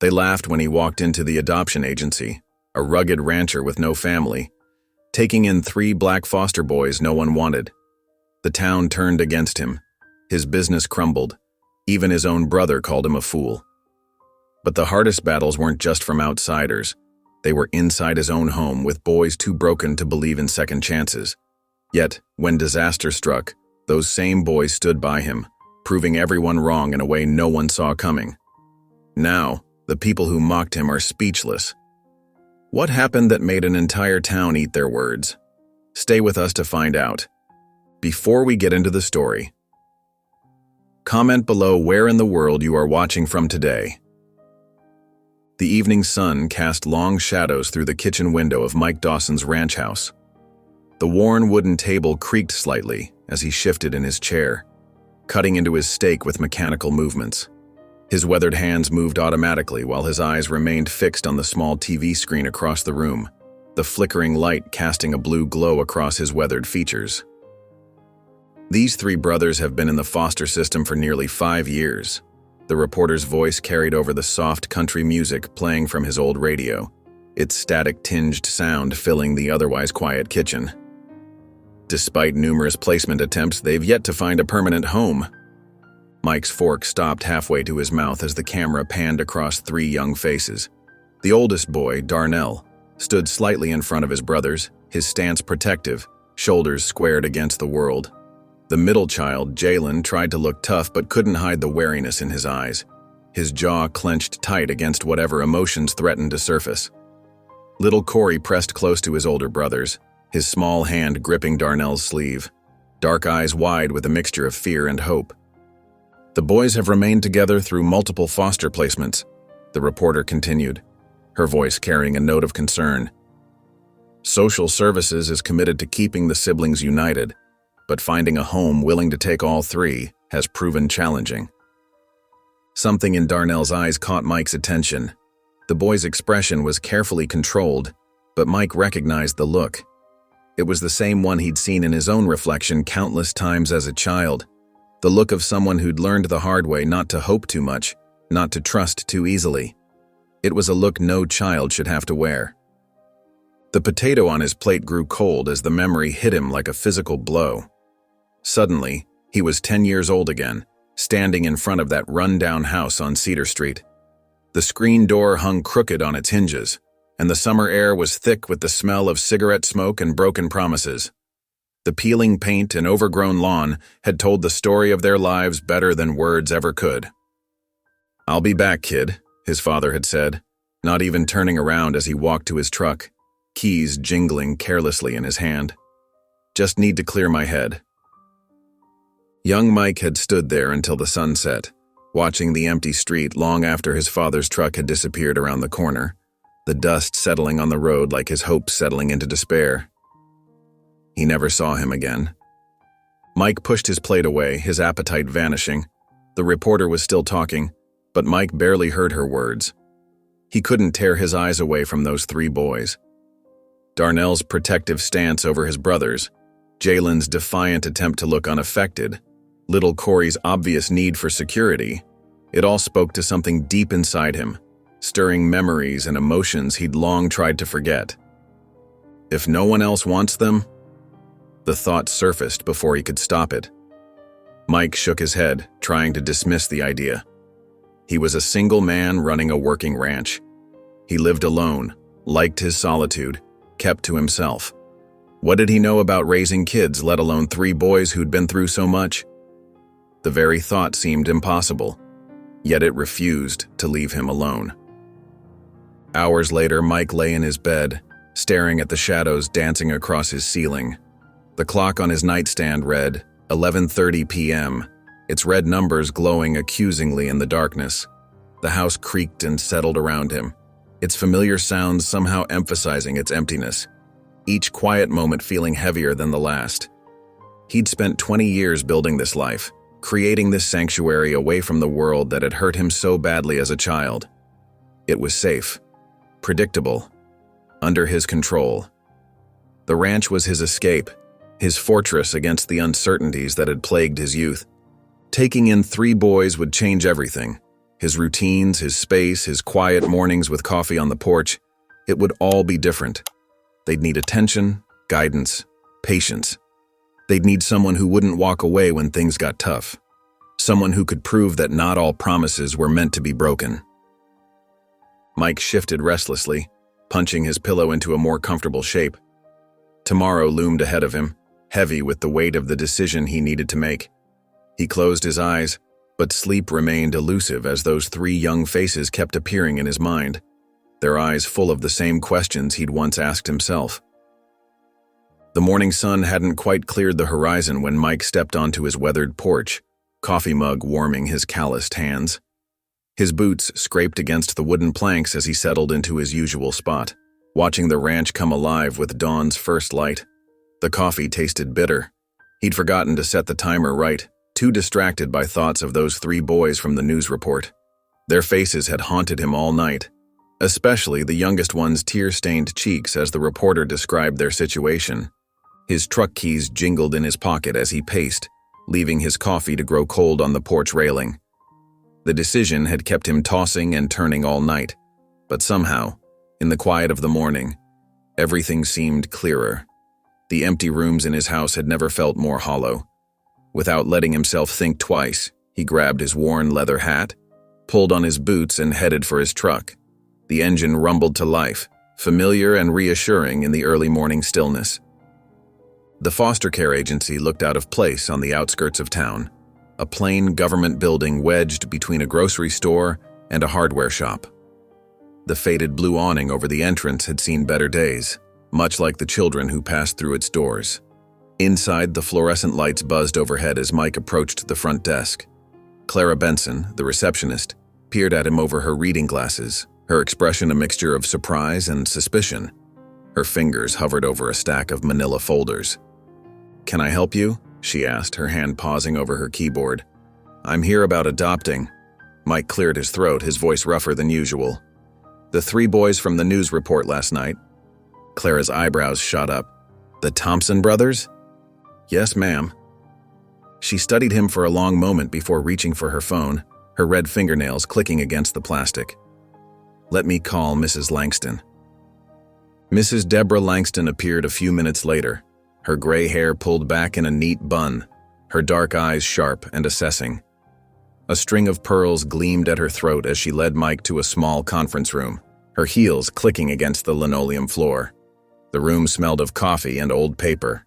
They laughed when he walked into the adoption agency, a rugged rancher with no family, taking in 3 black foster boys no one wanted. The town turned against him. His business crumbled. Even his own brother called him a fool. But the hardest battles weren't just from outsiders. They were inside his own home, with boys too broken to believe in second chances. Yet, when disaster struck, those same boys stood by him, proving everyone wrong in a way no one saw coming. Now, the people who mocked him are speechless. What happened that made an entire town eat their words? Stay with us to find out. Before we get into the story, comment below where in the world you are watching from today. The evening sun cast long shadows through the kitchen window of Mike Dawson's ranch house. The worn wooden table creaked slightly as he shifted in his chair, cutting into his steak with mechanical movements. His weathered hands moved automatically while his eyes remained fixed on the small TV screen across the room, the flickering light casting a blue glow across his weathered features. These 3 brothers have been in the foster system for nearly 5 years. The reporter's voice carried over the soft country music playing from his old radio, its static-tinged sound filling the otherwise quiet kitchen. Despite numerous placement attempts, they've yet to find a permanent home. Mike's fork stopped halfway to his mouth as the camera panned across 3 young faces. The oldest boy, Darnell, stood slightly in front of his brothers, his stance protective, shoulders squared against the world. The middle child, Jalen, tried to look tough but couldn't hide the wariness in his eyes. His jaw clenched tight against whatever emotions threatened to surface. Little Corey pressed close to his older brothers, his small hand gripping Darnell's sleeve, dark eyes wide with a mixture of fear and hope. The boys have remained together through multiple foster placements, the reporter continued, her voice carrying a note of concern. Social Services is committed to keeping the siblings united, but finding a home willing to take all 3 has proven challenging. Something in Darnell's eyes caught Mike's attention. The boy's expression was carefully controlled, but Mike recognized the look. It was the same one he'd seen in his own reflection countless times as a child, the look of someone who'd learned the hard way not to hope too much, not to trust too easily. It was a look no child should have to wear. The potato on his plate grew cold as the memory hit him like a physical blow. Suddenly, he was 10 years old again, standing in front of that run-down house on Cedar Street. The screen door hung crooked on its hinges, and the summer air was thick with the smell of cigarette smoke and broken promises. The peeling paint and overgrown lawn had told the story of their lives better than words ever could. "I'll be back, kid," his father had said, not even turning around as he walked to his truck, keys jingling carelessly in his hand. "Just need to clear my head." Young Mike had stood there until the sun set, watching the empty street long after his father's truck had disappeared around the corner, the dust settling on the road like his hopes settling into despair. He never saw him again. Mike pushed his plate away, his appetite vanishing. The reporter was still talking, but Mike barely heard her words. He couldn't tear his eyes away from those 3 boys. Darnell's protective stance over his brothers, Jalen's defiant attempt to look unaffected, little Corey's obvious need for security, it all spoke to something deep inside him, stirring memories and emotions he'd long tried to forget. If no one else wants them? The thought surfaced before he could stop it. Mike shook his head, trying to dismiss the idea. He was a single man running a working ranch. He lived alone, liked his solitude, kept to himself. What did he know about raising kids, let alone 3 boys who'd been through so much? The very thought seemed impossible, yet it refused to leave him alone. Hours later, Mike lay in his bed, staring at the shadows dancing across his ceiling. The clock on his nightstand read 11:30 p.m., its red numbers glowing accusingly in the darkness. The house creaked and settled around him, its familiar sounds somehow emphasizing its emptiness, each quiet moment feeling heavier than the last. He'd spent 20 years building this life, creating this sanctuary away from the world that had hurt him so badly as a child. It was safe, predictable, under his control. The ranch was his escape, his fortress against the uncertainties that had plagued his youth. Taking in 3 boys would change everything. His routines, his space, his quiet mornings with coffee on the porch, it would all be different. They'd need attention, guidance, patience. They'd need someone who wouldn't walk away when things got tough. Someone who could prove that not all promises were meant to be broken. Mike shifted restlessly, punching his pillow into a more comfortable shape. Tomorrow loomed ahead of him, heavy with the weight of the decision he needed to make. He closed his eyes, but sleep remained elusive as those three young faces kept appearing in his mind, their eyes full of the same questions he'd once asked himself. The morning sun hadn't quite cleared the horizon when Mike stepped onto his weathered porch, coffee mug warming his calloused hands. His boots scraped against the wooden planks as he settled into his usual spot, watching the ranch come alive with dawn's first light. The coffee tasted bitter. He'd forgotten to set the timer right, too distracted by thoughts of those three boys from the news report. Their faces had haunted him all night, especially the youngest one's tear-stained cheeks as the reporter described their situation. His truck keys jingled in his pocket as he paced, leaving his coffee to grow cold on the porch railing. The decision had kept him tossing and turning all night, but somehow, in the quiet of the morning, everything seemed clearer. The empty rooms in his house had never felt more hollow. Without letting himself think twice, he grabbed his worn leather hat, pulled on his boots and headed for his truck. The engine rumbled to life, familiar and reassuring in the early morning stillness. The foster care agency looked out of place on the outskirts of town, a plain government building wedged between a grocery store and a hardware shop. The faded blue awning over the entrance had seen better days, much like the children who passed through its doors. Inside, the fluorescent lights buzzed overhead as Mike approached the front desk. Clara Benson, the receptionist, peered at him over her reading glasses, her expression a mixture of surprise and suspicion. Her fingers hovered over a stack of manila folders. "Can I help you?" she asked, her hand pausing over her keyboard. "I'm here about adopting." Mike cleared his throat, his voice rougher than usual. "The three boys from the news report last night." Clara's eyebrows shot up. "The Thompson brothers?" "Yes, ma'am." She studied him for a long moment before reaching for her phone, her red fingernails clicking against the plastic. "Let me call Mrs. Langston." Mrs. Deborah Langston appeared a few minutes later, her gray hair pulled back in a neat bun, her dark eyes sharp and assessing. A string of pearls gleamed at her throat as she led Mike to a small conference room, her heels clicking against the linoleum floor. The room smelled of coffee and old paper.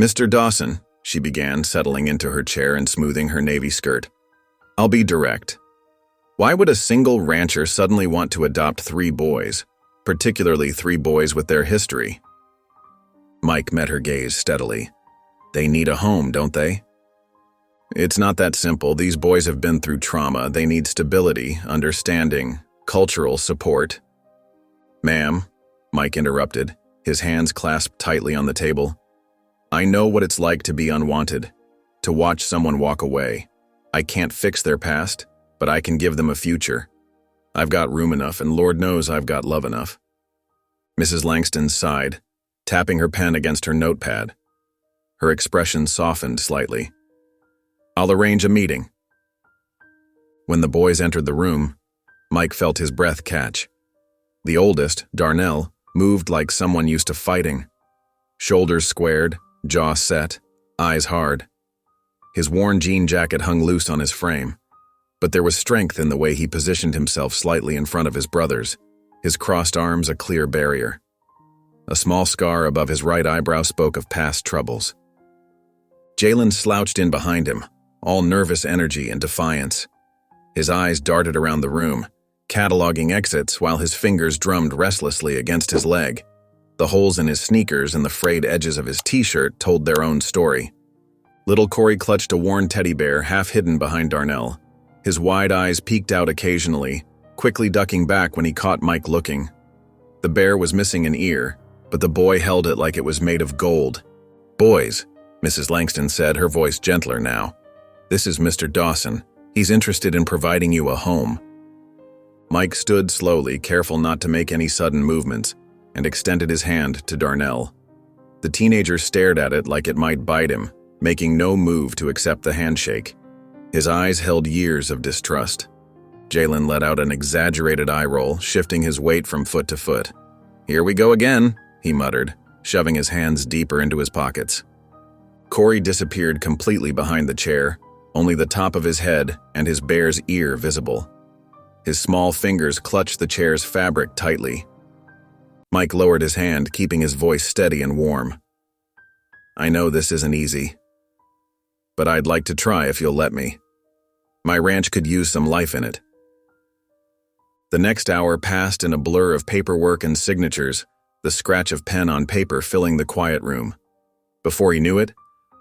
"Mr. Dawson," she began, settling into her chair and smoothing her navy skirt. "I'll be direct. Why would a single rancher suddenly want to adopt three boys, particularly three boys with their history?" Mike met her gaze steadily. "They need a home, don't they?" "It's not that simple. These boys have been through trauma. They need stability, understanding, cultural support." "Ma'am," Mike interrupted, his hands clasped tightly on the table. "I know what it's like to be unwanted, to watch someone walk away. I can't fix their past, but I can give them a future. I've got room enough, and Lord knows I've got love enough." Mrs. Langston sighed, tapping her pen against her notepad. Her expression softened slightly. "I'll arrange a meeting." When the boys entered the room, Mike felt his breath catch. The oldest, Darnell, moved like someone used to fighting. Shoulders squared, jaw set, eyes hard. His worn jean jacket hung loose on his frame, but there was strength in the way he positioned himself slightly in front of his brothers, his crossed arms a clear barrier. A small scar above his right eyebrow spoke of past troubles. Jalen slouched in behind him, all nervous energy and defiance. His eyes darted around the room, cataloging exits while his fingers drummed restlessly against his leg. The holes in his sneakers and the frayed edges of his t-shirt told their own story. Little Corey clutched a worn teddy bear half hidden behind Darnell. His wide eyes peeked out occasionally, quickly ducking back when he caught Mike looking. The bear was missing an ear, but the boy held it like it was made of gold. "Boys," Mrs. Langston said, her voice gentler now. "This is Mr. Dawson. He's interested in providing you a home." Mike stood slowly, careful not to make any sudden movements, and extended his hand to Darnell. The teenager stared at it like it might bite him, making no move to accept the handshake. His eyes held years of distrust. Jalen let out an exaggerated eye roll, shifting his weight from foot to foot. "Here we go again," he muttered, shoving his hands deeper into his pockets. Corey disappeared completely behind the chair, only the top of his head and his bear's ear visible. His small fingers clutched the chair's fabric tightly. Mike lowered his hand, keeping his voice steady and warm. "I know this isn't easy, but I'd like to try if you'll let me. My ranch could use some life in it." The next hour passed in a blur of paperwork and signatures, the scratch of pen on paper filling the quiet room. Before he knew it,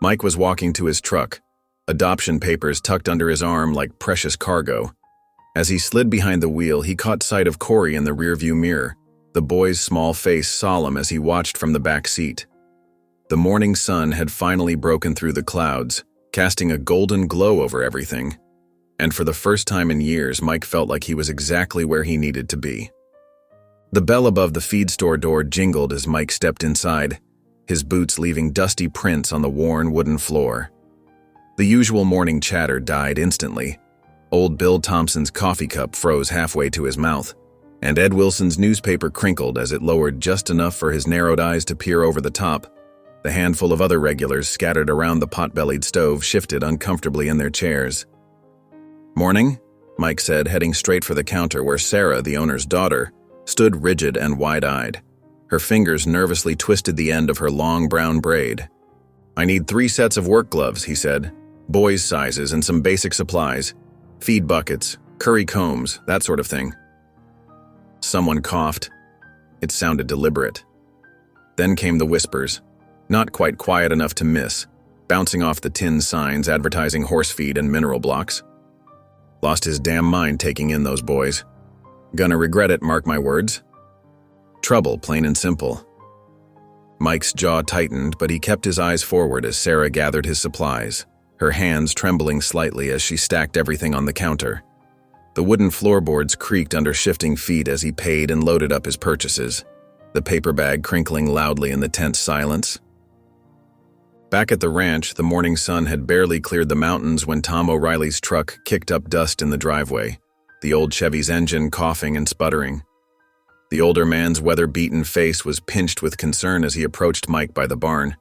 Mike was walking to his truck, adoption papers tucked under his arm like precious cargo. As he slid behind the wheel, he caught sight of Corey in the rearview mirror, the boy's small face solemn as he watched from the back seat. The morning sun had finally broken through the clouds, casting a golden glow over everything. And for the first time in years, Mike felt like he was exactly where he needed to be. The bell above the feed store door jingled as Mike stepped inside, his boots leaving dusty prints on the worn wooden floor. The usual morning chatter died instantly. Old Bill Thompson's coffee cup froze halfway to his mouth, and Ed Wilson's newspaper crinkled as it lowered just enough for his narrowed eyes to peer over the top. The handful of other regulars scattered around the pot-bellied stove shifted uncomfortably in their chairs. "Morning," Mike said, heading straight for the counter where Sarah, the owner's daughter, stood rigid and wide-eyed. Her fingers nervously twisted the end of her long brown braid. "I need 3 sets of work gloves," he said. "Boys' sizes and some basic supplies. Feed buckets, curry combs, that sort of thing." Someone coughed. It sounded deliberate. Then came the whispers, not quite quiet enough to miss, bouncing off the tin signs advertising horse feed and mineral blocks. Lost his damn mind taking in those boys. Gonna regret it, mark my words. Trouble, plain and simple. Mike's jaw tightened, but he kept his eyes forward as Sarah gathered his supplies, her hands trembling slightly as she stacked everything on the counter. The wooden floorboards creaked under shifting feet as he paid and loaded up his purchases, the paper bag crinkling loudly in the tense silence. Back at the ranch, the morning sun had barely cleared the mountains when Tom O'Reilly's truck kicked up dust in the driveway, the old Chevy's engine coughing and sputtering. The older man's weather-beaten face was pinched with concern as he approached Mike by the barn,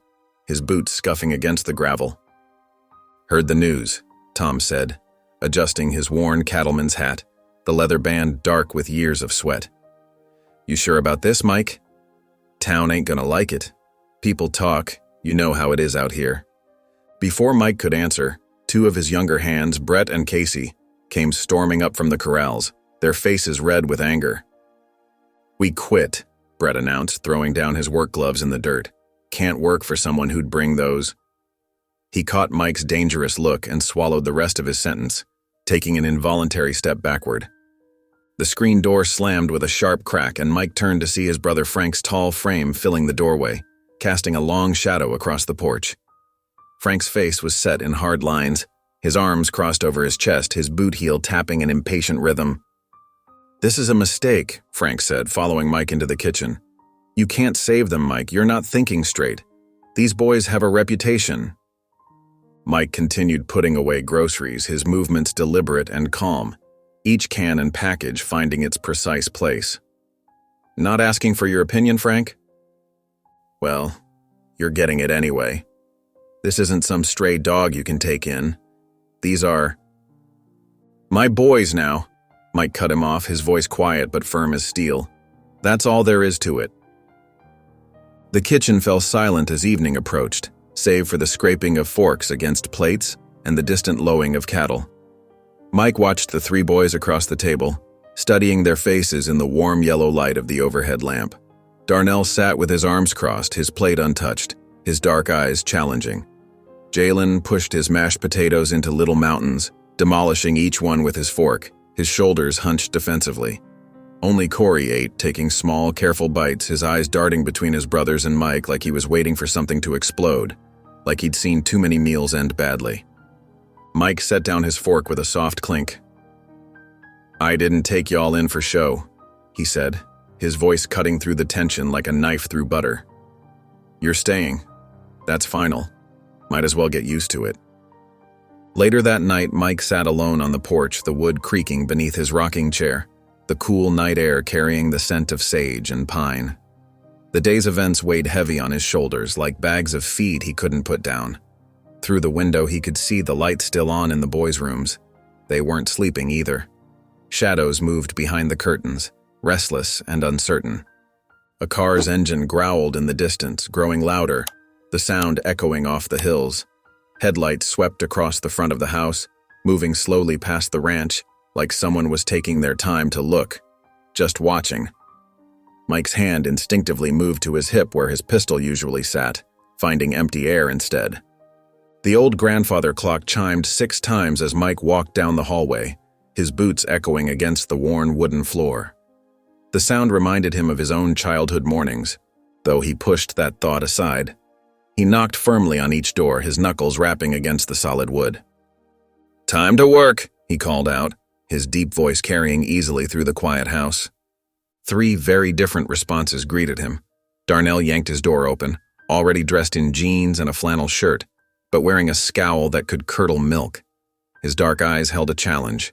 his boots scuffing against the gravel. "Heard the news," Tom said, adjusting his worn cattleman's hat, the leather band dark with years of sweat. "You sure about this, Mike? Town ain't gonna like it. People talk, you know how it is out here." Before Mike could answer, 2 of his younger hands, Brett and Casey, came storming up from the corrals, their faces red with anger. "We quit," Brett announced, throwing down his work gloves in the dirt. "Can't work for someone who'd bring those." He caught Mike's dangerous look and swallowed the rest of his sentence, taking an involuntary step backward. The screen door slammed with a sharp crack, and Mike turned to see his brother Frank's tall frame filling the doorway, casting a long shadow across the porch. Frank's face was set in hard lines, his arms crossed over his chest, his boot heel tapping an impatient rhythm. "This is a mistake," Frank said, following Mike into the kitchen. "You can't save them, Mike. You're not thinking straight. These boys have a reputation." Mike continued putting away groceries, his movements deliberate and calm, each can and package finding its precise place. "Not asking for your opinion, Frank? Well, you're getting it anyway. This isn't some stray dog you can take in. These are my boys now," Mike cut him off, his voice quiet but firm as steel. "That's all there is to it." The kitchen fell silent as evening approached, save for the scraping of forks against plates and the distant lowing of cattle. Mike watched the 3 boys across the table, studying their faces in the warm yellow light of the overhead lamp. Darnell sat with his arms crossed, his plate untouched, his dark eyes challenging. Jalen pushed his mashed potatoes into little mountains, demolishing each one with his fork, his shoulders hunched defensively. Only Corey ate, taking small, careful bites, his eyes darting between his brothers and Mike like he was waiting for something to explode, like he'd seen too many meals end badly. Mike set down his fork with a soft clink. "I didn't take y'all in for show," he said, his voice cutting through the tension like a knife through butter. "You're staying. That's final. Might as well get used to it." Later that night, Mike sat alone on the porch, the wood creaking beneath his rocking chair, the cool night air carrying the scent of sage and pine. The day's events weighed heavy on his shoulders, like bags of feed he couldn't put down. Through the window, he could see the lights still on in the boys' rooms. They weren't sleeping either. Shadows moved behind the curtains, restless and uncertain. A car's engine growled in the distance, growing louder, the sound echoing off the hills. Headlights swept across the front of the house, moving slowly past the ranch, like someone was taking their time to look, just watching. Mike's hand instinctively moved to his hip where his pistol usually sat, finding empty air instead. The old grandfather clock chimed 6 times as Mike walked down the hallway, his boots echoing against the worn wooden floor. The sound reminded him of his own childhood mornings, though he pushed that thought aside. He knocked firmly on each door, his knuckles rapping against the solid wood. "Time to work," he called out, his deep voice carrying easily through the quiet house. 3 very different responses greeted him. Darnell yanked his door open, already dressed in jeans and a flannel shirt, but wearing a scowl that could curdle milk. His dark eyes held a challenge.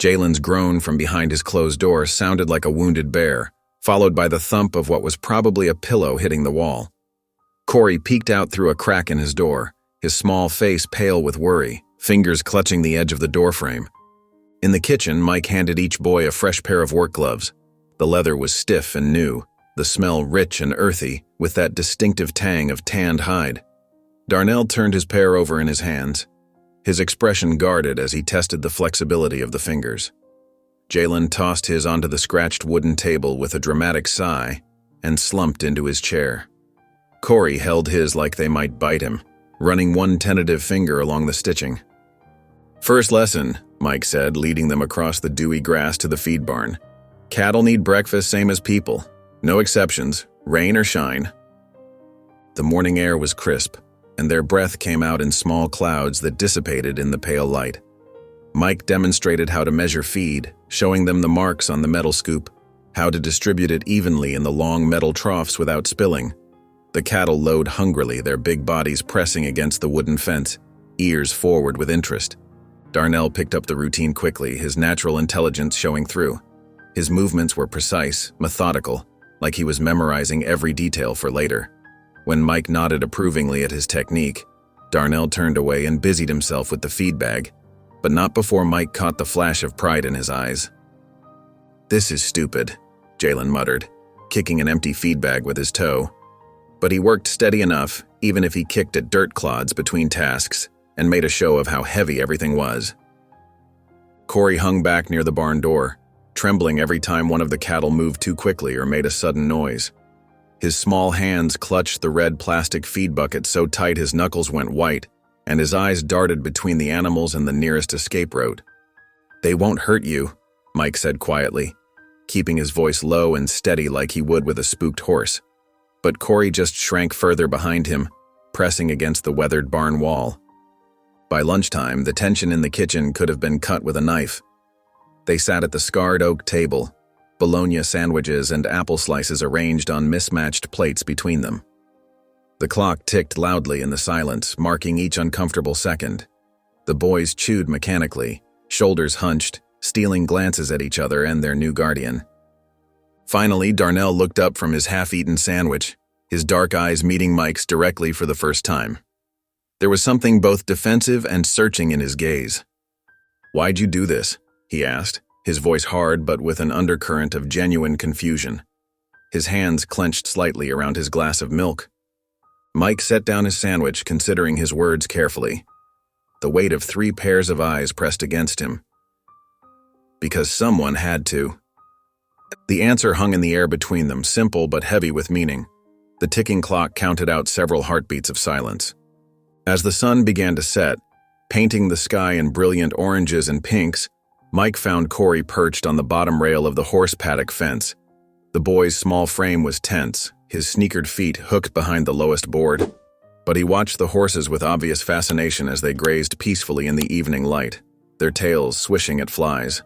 Jalen's groan from behind his closed door sounded like a wounded bear, followed by the thump of what was probably a pillow hitting the wall. Corey peeked out through a crack in his door, his small face pale with worry, fingers clutching the edge of the doorframe. In the kitchen, Mike handed each boy a fresh pair of work gloves. The leather was stiff and new, the smell rich and earthy, with that distinctive tang of tanned hide. Darnell turned his pair over in his hands, his expression guarded as he tested the flexibility of the fingers. Jalen tossed his onto the scratched wooden table with a dramatic sigh and slumped into his chair. Corey held his like they might bite him, running one tentative finger along the stitching. "First lesson," Mike said, leading them across the dewy grass to the feed barn. "Cattle need breakfast same as people. No exceptions, rain or shine." The morning air was crisp, and their breath came out in small clouds that dissipated in the pale light. Mike demonstrated how to measure feed, showing them the marks on the metal scoop, how to distribute it evenly in the long metal troughs without spilling. The cattle lowed hungrily, their big bodies pressing against the wooden fence, ears forward with interest. Darnell picked up the routine quickly, his natural intelligence showing through. His movements were precise, methodical, like he was memorizing every detail for later. When Mike nodded approvingly at his technique, Darnell turned away and busied himself with the feed bag, but not before Mike caught the flash of pride in his eyes. "This is stupid," Jalen muttered, kicking an empty feed bag with his toe. But he worked steady enough, even if he kicked at dirt clods between tasks, and made a show of how heavy everything was. Corey hung back near the barn door, trembling every time one of the cattle moved too quickly or made a sudden noise. His small hands clutched the red plastic feed bucket so tight his knuckles went white, and his eyes darted between the animals and the nearest escape road. "They won't hurt you," Mike said quietly, keeping his voice low and steady like he would with a spooked horse. But Corey just shrank further behind him, pressing against the weathered barn wall. By lunchtime, the tension in the kitchen could have been cut with a knife. They sat at the scarred oak table, bologna sandwiches and apple slices arranged on mismatched plates between them. The clock ticked loudly in the silence, marking each uncomfortable second. The boys chewed mechanically, shoulders hunched, stealing glances at each other and their new guardian. Finally, Darnell looked up from his half-eaten sandwich, his dark eyes meeting Mike's directly for the first time. There was something both defensive and searching in his gaze. "Why'd you do this?" he asked, his voice hard but with an undercurrent of genuine confusion. His hands clenched slightly around his glass of milk. Mike set down his sandwich, considering his words carefully. The weight of 3 pairs of eyes pressed against him. Because someone had to. The answer hung in the air between them, simple but heavy with meaning. The ticking clock counted out several heartbeats of silence. As the sun began to set, painting the sky in brilliant oranges and pinks, Mike found Corey perched on the bottom rail of the horse paddock fence. The boy's small frame was tense, his sneakered feet hooked behind the lowest board. But he watched the horses with obvious fascination as they grazed peacefully in the evening light, their tails swishing at flies.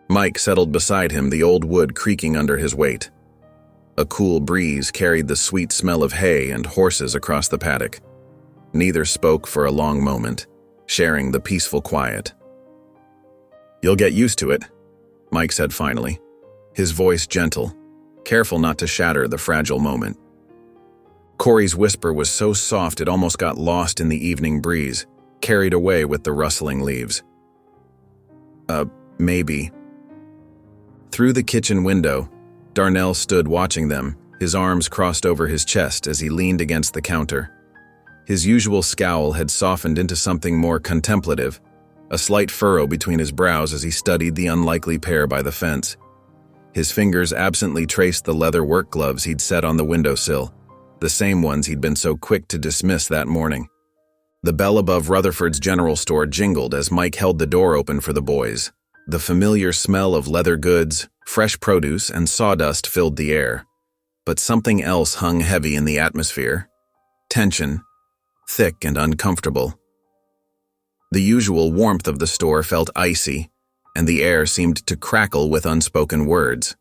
Mike settled beside him, the old wood creaking under his weight. A cool breeze carried the sweet smell of hay and horses across the paddock. Neither spoke for a long moment, sharing the peaceful quiet. "You'll get used to it," Mike said finally, his voice gentle, careful not to shatter the fragile moment. Corey's whisper was so soft it almost got lost in the evening breeze, carried away with the rustling leaves. Maybe." Through the kitchen window, Darnell stood watching them, his arms crossed over his chest as he leaned against the counter. His usual scowl had softened into something more contemplative, a slight furrow between his brows as he studied the unlikely pair by the fence. His fingers absently traced the leather work gloves he'd set on the windowsill, the same ones he'd been so quick to dismiss that morning. The bell above Rutherford's general store jingled as Mike held the door open for the boys. The familiar smell of leather goods, fresh produce, and sawdust filled the air. But something else hung heavy in the atmosphere. Tension, thick and uncomfortable. The usual warmth of the store felt icy, and the air seemed to crackle with unspoken words.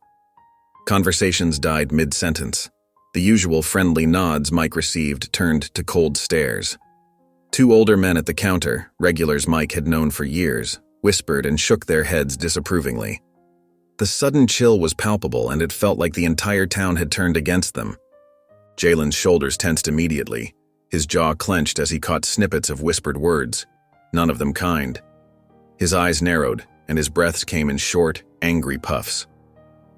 Conversations died mid-sentence. The usual friendly nods Mike received turned to cold stares. Two older men at the counter, regulars Mike had known for years, whispered and shook their heads disapprovingly. The sudden chill was palpable, and it felt like the entire town had turned against them. Jalen's shoulders tensed immediately, his jaw clenched as he caught snippets of whispered words, none of them kind. His eyes narrowed, and his breaths came in short, angry puffs.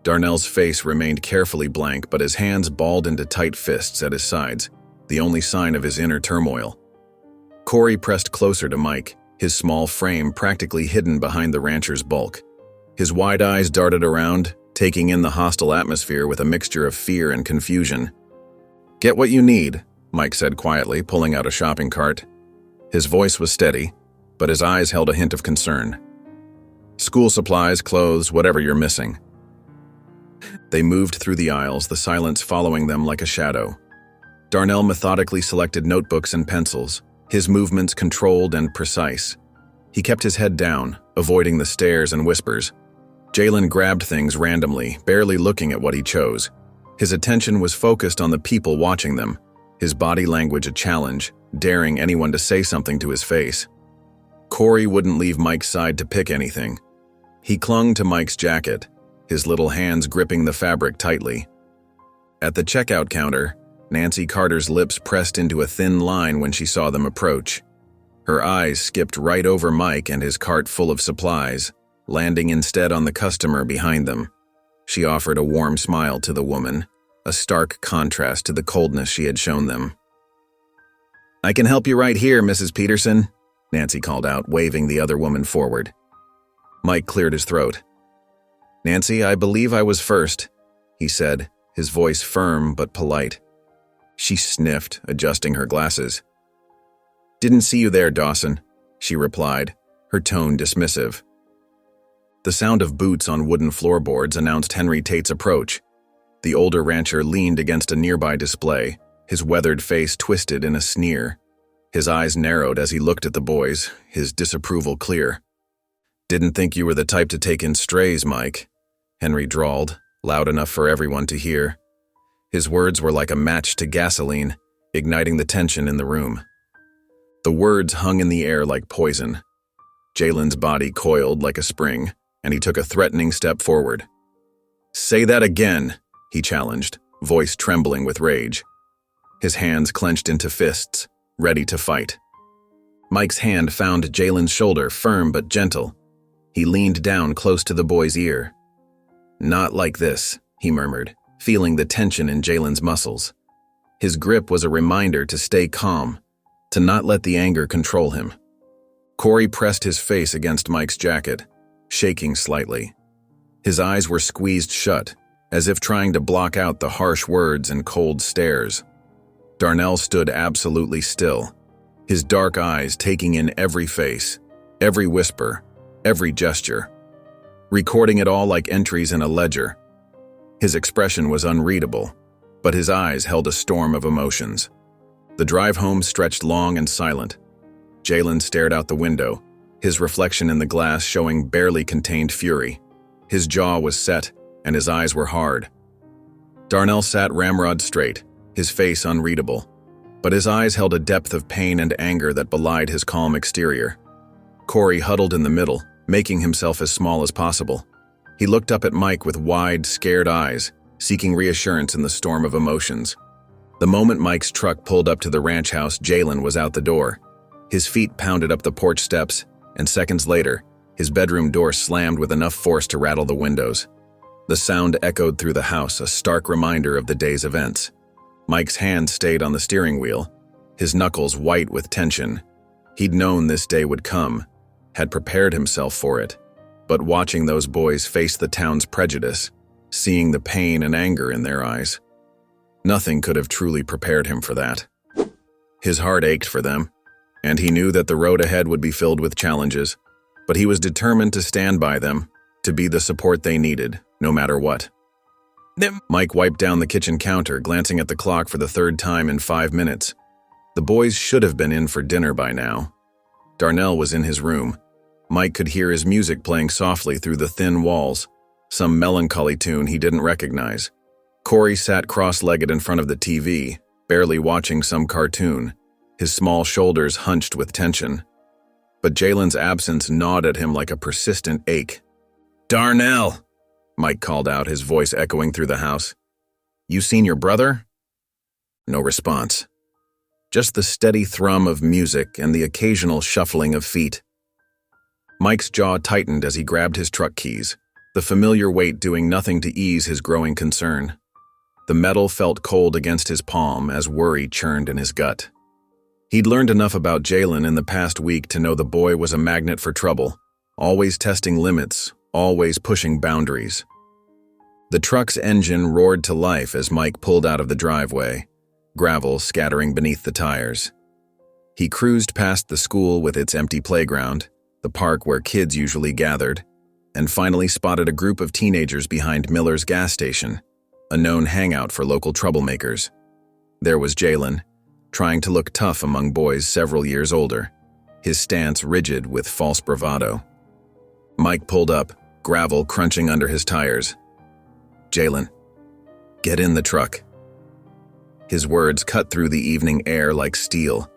Darnell's face remained carefully blank, but his hands balled into tight fists at his sides, the only sign of his inner turmoil. Corey pressed closer to Mike, his small frame practically hidden behind the rancher's bulk. His wide eyes darted around, taking in the hostile atmosphere with a mixture of fear and confusion. "Get what you need," Mike said quietly, pulling out a shopping cart. His voice was steady, but his eyes held a hint of concern. "School supplies, clothes, whatever you're missing." They moved through the aisles, the silence following them like a shadow. Darnell methodically selected notebooks and pencils, his movements controlled and precise. He kept his head down, avoiding the stares and whispers. Jalen grabbed things randomly, barely looking at what he chose. His attention was focused on the people watching them, his body language a challenge, daring anyone to say something to his face. Corey wouldn't leave Mike's side to pick anything. He clung to Mike's jacket, his little hands gripping the fabric tightly. At the checkout counter, Nancy Carter's lips pressed into a thin line when she saw them approach. Her eyes skipped right over Mike and his cart full of supplies, landing instead on the customer behind them. She offered a warm smile to the woman, a stark contrast to the coldness she had shown them. "I can help you right here, Mrs. Peterson," Nancy called out, waving the other woman forward. Mike cleared his throat. "Nancy, I believe I was first," he said, his voice firm but polite. She sniffed, adjusting her glasses. "Didn't see you there, Dawson," she replied, her tone dismissive. The sound of boots on wooden floorboards announced Henry Tate's approach. The older rancher leaned against a nearby display, his weathered face twisted in a sneer. His eyes narrowed as he looked at the boys, his disapproval clear. "Didn't think you were the type to take in strays, Mike," Henry drawled, loud enough for everyone to hear. His words were like a match to gasoline, igniting the tension in the room. The words hung in the air like poison. Jalen's body coiled like a spring, and he took a threatening step forward. "Say that again," he challenged, voice trembling with rage. His hands clenched into fists, ready to fight. Mike's hand found Jalen's shoulder, firm but gentle. He leaned down close to the boy's ear. "Not like this," he murmured, feeling the tension in Jalen's muscles. His grip was a reminder to stay calm, to not let the anger control him. Corey pressed his face against Mike's jacket, shaking slightly. His eyes were squeezed shut, as if trying to block out the harsh words and cold stares. Darnell stood absolutely still, his dark eyes taking in every face, every whisper, every gesture, recording it all like entries in a ledger. His expression was unreadable, but his eyes held a storm of emotions. The drive home stretched long and silent. Jalen stared out the window, his reflection in the glass showing barely contained fury. His jaw was set, and his eyes were hard. Darnell sat ramrod straight, his face unreadable, but his eyes held a depth of pain and anger that belied his calm exterior. Corey huddled in the middle, making himself as small as possible. He looked up at Mike with wide, scared eyes, seeking reassurance in the storm of emotions. The moment Mike's truck pulled up to the ranch house, Jalen was out the door. His feet pounded up the porch steps, and seconds later, his bedroom door slammed with enough force to rattle the windows. The sound echoed through the house, a stark reminder of the day's events. Mike's hand stayed on the steering wheel, his knuckles white with tension. He'd known this day would come, had prepared himself for it. But watching those boys face the town's prejudice, seeing the pain and anger in their eyes, nothing could have truly prepared him for that. His heart ached for them, and he knew that the road ahead would be filled with challenges, but he was determined to stand by them, to be the support they needed, no matter what. Mike wiped down the kitchen counter, glancing at the clock for the third time in 5 minutes. The boys should have been in for dinner by now. Darnell was in his room. Mike could hear his music playing softly through the thin walls, some melancholy tune he didn't recognize. Corey sat cross-legged in front of the TV, barely watching some cartoon, his small shoulders hunched with tension. But Jalen's absence gnawed at him like a persistent ache. "Darnell!" Mike called out, his voice echoing through the house. "You seen your brother?" No response. Just the steady thrum of music and the occasional shuffling of feet. Mike's jaw tightened as he grabbed his truck keys, the familiar weight doing nothing to ease his growing concern. The metal felt cold against his palm as worry churned in his gut. He'd learned enough about Jalen in the past week to know the boy was a magnet for trouble, always testing limits, always pushing boundaries. The truck's engine roared to life as Mike pulled out of the driveway, gravel scattering beneath the tires. He cruised past the school with its empty playground, the park where kids usually gathered, and finally spotted a group of teenagers behind Miller's gas station, a known hangout for local troublemakers. There was Jalen, trying to look tough among boys several years older, his stance rigid with false bravado. Mike pulled up, gravel crunching under his tires. "Jalen, get in the truck." His words cut through the evening air like steel.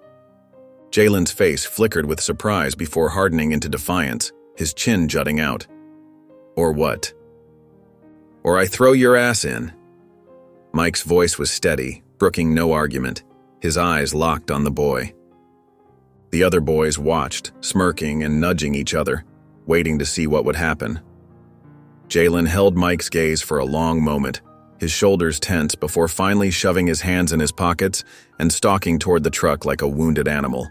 Jalen's face flickered with surprise before hardening into defiance, his chin jutting out. "Or what?" "Or I throw your ass in." Mike's voice was steady, brooking no argument, his eyes locked on the boy. The other boys watched, smirking and nudging each other, waiting to see what would happen. Jalen held Mike's gaze for a long moment, his shoulders tense before finally shoving his hands in his pockets and stalking toward the truck like a wounded animal.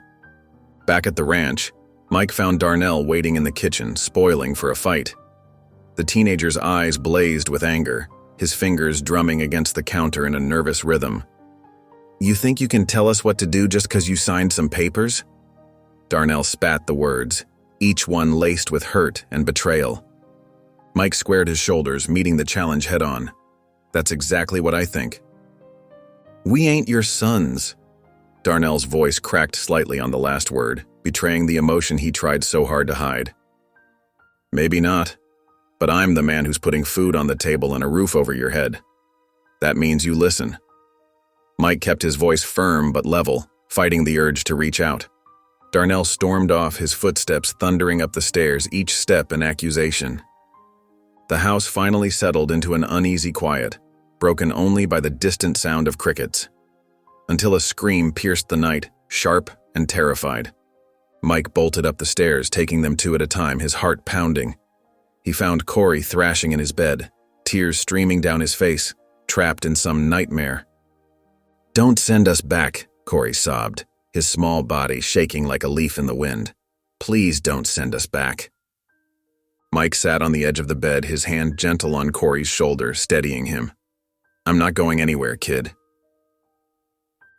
Back at the ranch, Mike found Darnell waiting in the kitchen, spoiling for a fight. The teenager's eyes blazed with anger, his fingers drumming against the counter in a nervous rhythm. "You think you can tell us what to do just because you signed some papers?" Darnell spat the words, each one laced with hurt and betrayal. Mike squared his shoulders, meeting the challenge head-on. "That's exactly what I think." "We ain't your sons." Darnell's voice cracked slightly on the last word, betraying the emotion he tried so hard to hide. "Maybe not, but I'm the man who's putting food on the table and a roof over your head. That means you listen." Mike kept his voice firm but level, fighting the urge to reach out. Darnell stormed off, his footsteps thundering up the stairs, each step an accusation. The house finally settled into an uneasy quiet, broken only by the distant sound of crickets. Until a scream pierced the night, sharp and terrified. Mike bolted up the stairs, taking them 2 at a time, his heart pounding. He found Corey thrashing in his bed, tears streaming down his face, trapped in some nightmare. "Don't send us back," Corey sobbed, his small body shaking like a leaf in the wind. "Please don't send us back." Mike sat on the edge of the bed, his hand gentle on Corey's shoulder, steadying him. "I'm not going anywhere, kid."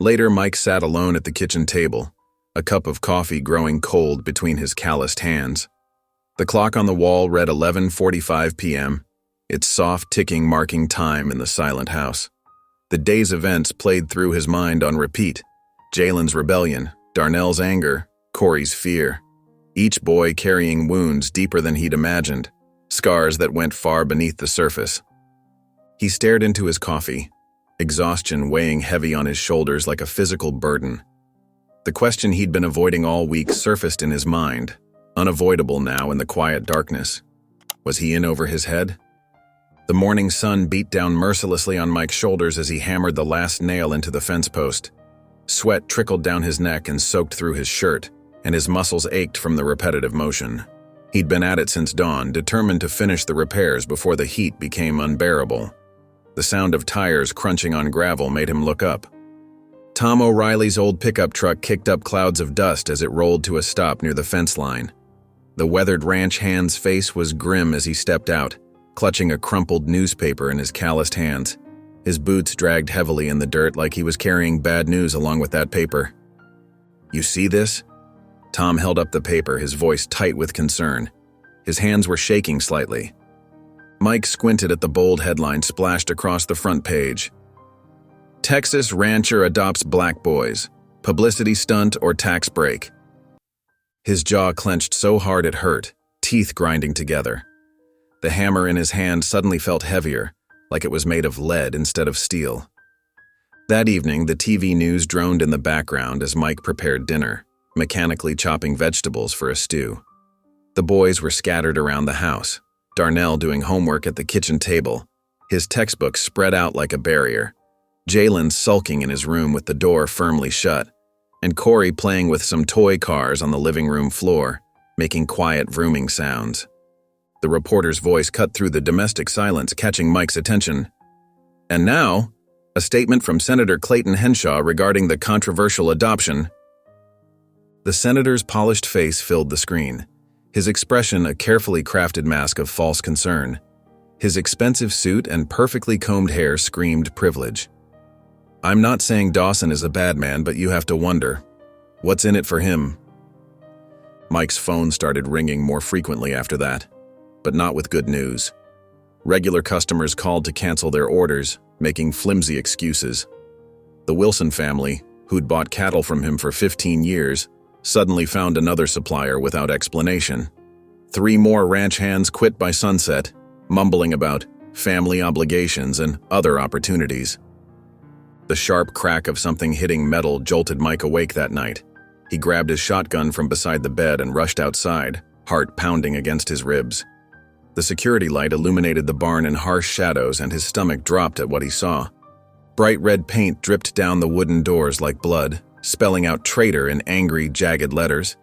Later, Mike sat alone at the kitchen table, a cup of coffee growing cold between his calloused hands. The clock on the wall read 11:45 p.m., its soft ticking marking time in the silent house. The day's events played through his mind on repeat. Jalen's rebellion, Darnell's anger, Corey's fear. Each boy carrying wounds deeper than he'd imagined, scars that went far beneath the surface. He stared into his coffee, exhaustion weighing heavy on his shoulders like a physical burden. The question he'd been avoiding all week surfaced in his mind. unavoidable now in the quiet darkness. Was he in over his head? The morning sun beat down mercilessly on Mike's shoulders as he hammered the last nail into the fence post. Sweat trickled down his neck and soaked through his shirt, and his muscles ached from the repetitive motion. He'd been at it since dawn, determined to finish the repairs before the heat became unbearable. The sound of tires crunching on gravel made him look up. Tom O'Reilly's old pickup truck kicked up clouds of dust as it rolled to a stop near the fence line. The weathered ranch hand's face was grim as he stepped out, clutching a crumpled newspaper in his calloused hands. His boots dragged heavily in the dirt like he was carrying bad news along with that paper. "You see this?" Tom held up the paper, his voice tight with concern. His hands were shaking slightly. Mike squinted at the bold headline splashed across the front page. "Texas rancher adopts black boys. Publicity stunt or tax break." His jaw clenched so hard it hurt, teeth grinding together. The hammer in his hand suddenly felt heavier, like it was made of lead instead of steel. That evening, the TV news droned in the background as Mike prepared dinner, mechanically chopping vegetables for a stew. The boys were scattered around the house, Darnell doing homework at the kitchen table, his textbooks spread out like a barrier, Jalen sulking in his room with the door firmly shut, and Corey playing with some toy cars on the living room floor, making quiet vrooming sounds. The reporter's voice cut through the domestic silence, catching Mike's attention. "And now, a statement from Senator Clayton Henshaw regarding the controversial adoption." The senator's polished face filled the screen, his expression a carefully crafted mask of false concern. His expensive suit and perfectly combed hair screamed privilege. "I'm not saying Dawson is a bad man, but you have to wonder, what's in it for him?" Mike's phone started ringing more frequently after that, but not with good news. Regular customers called to cancel their orders, making flimsy excuses. The Wilson family, who'd bought cattle from him for 15 years, suddenly found another supplier without explanation. 3 more ranch hands quit by sunset, mumbling about family obligations and other opportunities. The sharp crack of something hitting metal jolted Mike awake that night. He grabbed his shotgun from beside the bed and rushed outside, heart pounding against his ribs. The security light illuminated the barn in harsh shadows, and his stomach dropped at what he saw. Bright red paint dripped down the wooden doors like blood, spelling out "traitor" in angry, jagged letters.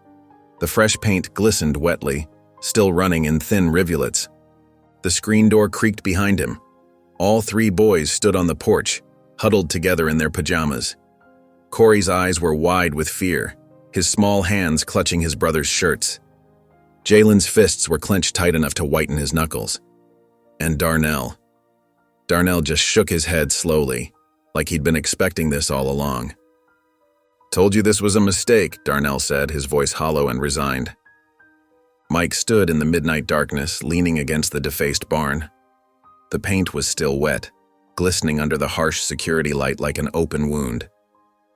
The fresh paint glistened wetly, still running in thin rivulets. The screen door creaked behind him. All 3 boys stood on the porch, huddled together in their pajamas. Corey's eyes were wide with fear, his small hands clutching his brother's shirts. Jalen's fists were clenched tight enough to whiten his knuckles. And Darnell. Darnell just shook his head slowly, like he'd been expecting this all along. "Told you this was a mistake," Darnell said, his voice hollow and resigned. Mike stood in the midnight darkness, leaning against the defaced barn. The paint was still wet, glistening under the harsh security light like an open wound.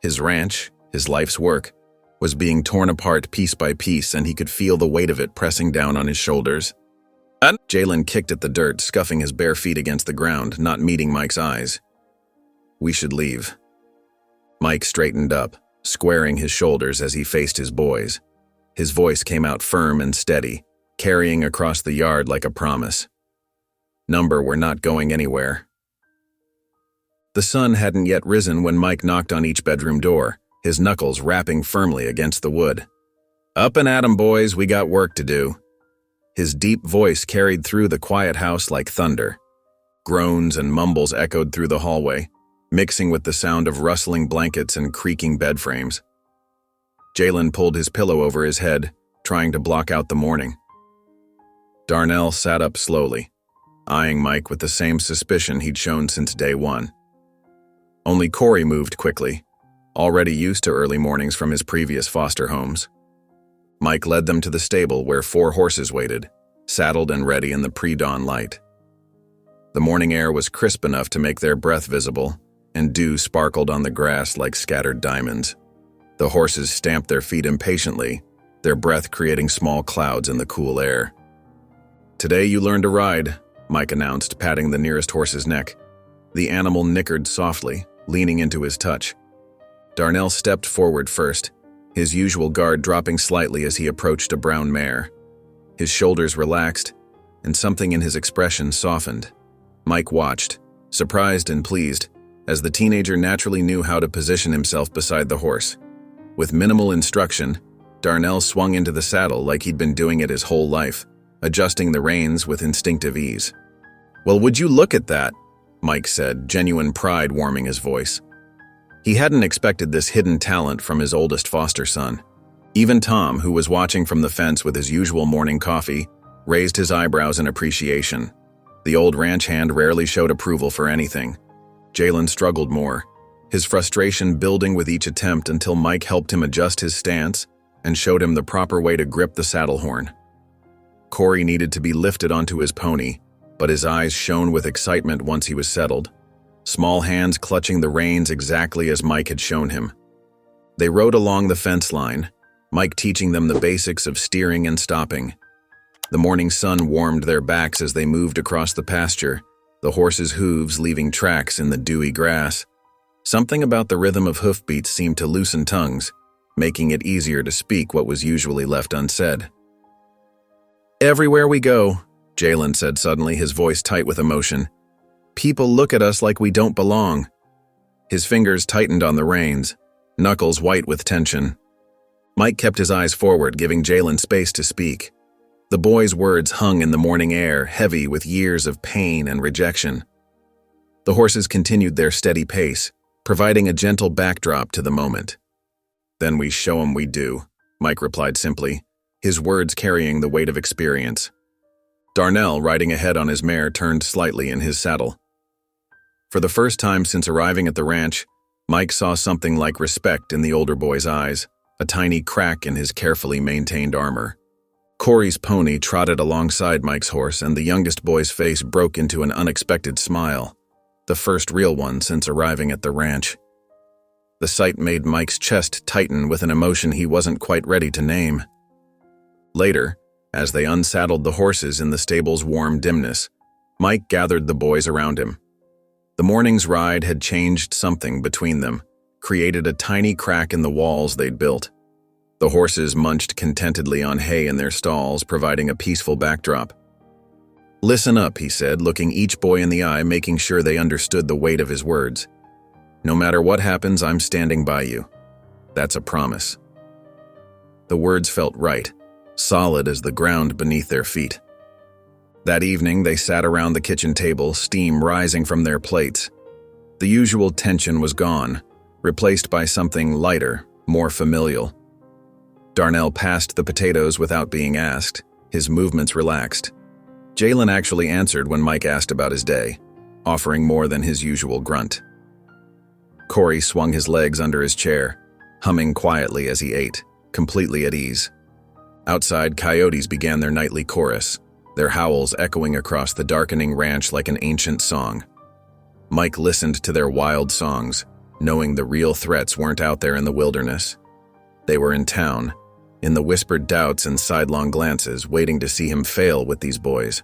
His ranch, his life's work, was being torn apart piece by piece, and he could feel the weight of it pressing down on his shoulders. Jalen kicked at the dirt, scuffing his bare feet against the ground, not meeting Mike's eyes. "We should leave." Mike straightened up, squaring his shoulders as he faced his boys. His voice came out firm and steady, carrying across the yard like a promise. "Number, we're not going anywhere." The sun hadn't yet risen when Mike knocked on each bedroom door, his knuckles rapping firmly against the wood. "Up and at 'em, boys, we got work to do." His deep voice carried through the quiet house like thunder. Groans and mumbles echoed through the hallway, mixing with the sound of rustling blankets and creaking bed frames. Jalen pulled his pillow over his head, trying to block out the morning. Darnell sat up slowly, eyeing Mike with the same suspicion he'd shown since day one. Only Corey moved quickly, already used to early mornings from his previous foster homes. Mike led them to the stable where 4 horses waited, saddled and ready in the pre-dawn light. The morning air was crisp enough to make their breath visible, and dew sparkled on the grass like scattered diamonds. The horses stamped their feet impatiently, their breath creating small clouds in the cool air. "Today you learn to ride," Mike announced, patting the nearest horse's neck. The animal nickered softly, leaning into his touch. Darnell stepped forward first, his usual guard dropping slightly as he approached a brown mare. His shoulders relaxed, and something in his expression softened. Mike watched, surprised and pleased, as the teenager naturally knew how to position himself beside the horse. With minimal instruction, Darnell swung into the saddle like he'd been doing it his whole life, adjusting the reins with instinctive ease. "Well, would you look at that?" Mike said, genuine pride warming his voice. He hadn't expected this hidden talent from his oldest foster son. Even Tom, who was watching from the fence with his usual morning coffee, raised his eyebrows in appreciation. The old ranch hand rarely showed approval for anything. Jalen struggled more, his frustration building with each attempt until Mike helped him adjust his stance and showed him the proper way to grip the saddle horn. Corey needed to be lifted onto his pony, but his eyes shone with excitement once he was settled, small hands clutching the reins exactly as Mike had shown him. They rode along the fence line, Mike teaching them the basics of steering and stopping. The morning sun warmed their backs as they moved across the pasture, the horses' hooves leaving tracks in the dewy grass. Something about the rhythm of hoofbeats seemed to loosen tongues, making it easier to speak what was usually left unsaid. "Everywhere we go," Jalen said suddenly, his voice tight with emotion, "people look at us like we don't belong." His fingers tightened on the reins, knuckles white with tension. Mike kept his eyes forward, giving Jalen space to speak. The boy's words hung in the morning air, heavy with years of pain and rejection. The horses continued their steady pace, providing a gentle backdrop to the moment. "Then we show 'em we do," Mike replied simply, his words carrying the weight of experience. Darnell, riding ahead on his mare, turned slightly in his saddle. For the first time since arriving at the ranch, Mike saw something like respect in the older boy's eyes, a tiny crack in his carefully maintained armor. Corey's pony trotted alongside Mike's horse, and the youngest boy's face broke into an unexpected smile, the first real one since arriving at the ranch. The sight made Mike's chest tighten with an emotion he wasn't quite ready to name. Later, as they unsaddled the horses in the stable's warm dimness, Mike gathered the boys around him. The morning's ride had changed something between them, created a tiny crack in the walls they'd built. The horses munched contentedly on hay in their stalls, providing a peaceful backdrop. "Listen up," he said, looking each boy in the eye, making sure they understood the weight of his words. "No matter what happens, I'm standing by you. That's a promise." The words felt right, solid as the ground beneath their feet. That evening, they sat around the kitchen table, steam rising from their plates. The usual tension was gone, replaced by something lighter, more familial. Darnell passed the potatoes without being asked, his movements relaxed. Jalen actually answered when Mike asked about his day, offering more than his usual grunt. Corey swung his legs under his chair, humming quietly as he ate, completely at ease. Outside, coyotes began their nightly chorus, their howls echoing across the darkening ranch like an ancient song. Mike listened to their wild songs, knowing the real threats weren't out there in the wilderness. They were in town, in the whispered doubts and sidelong glances, waiting to see him fail with these boys.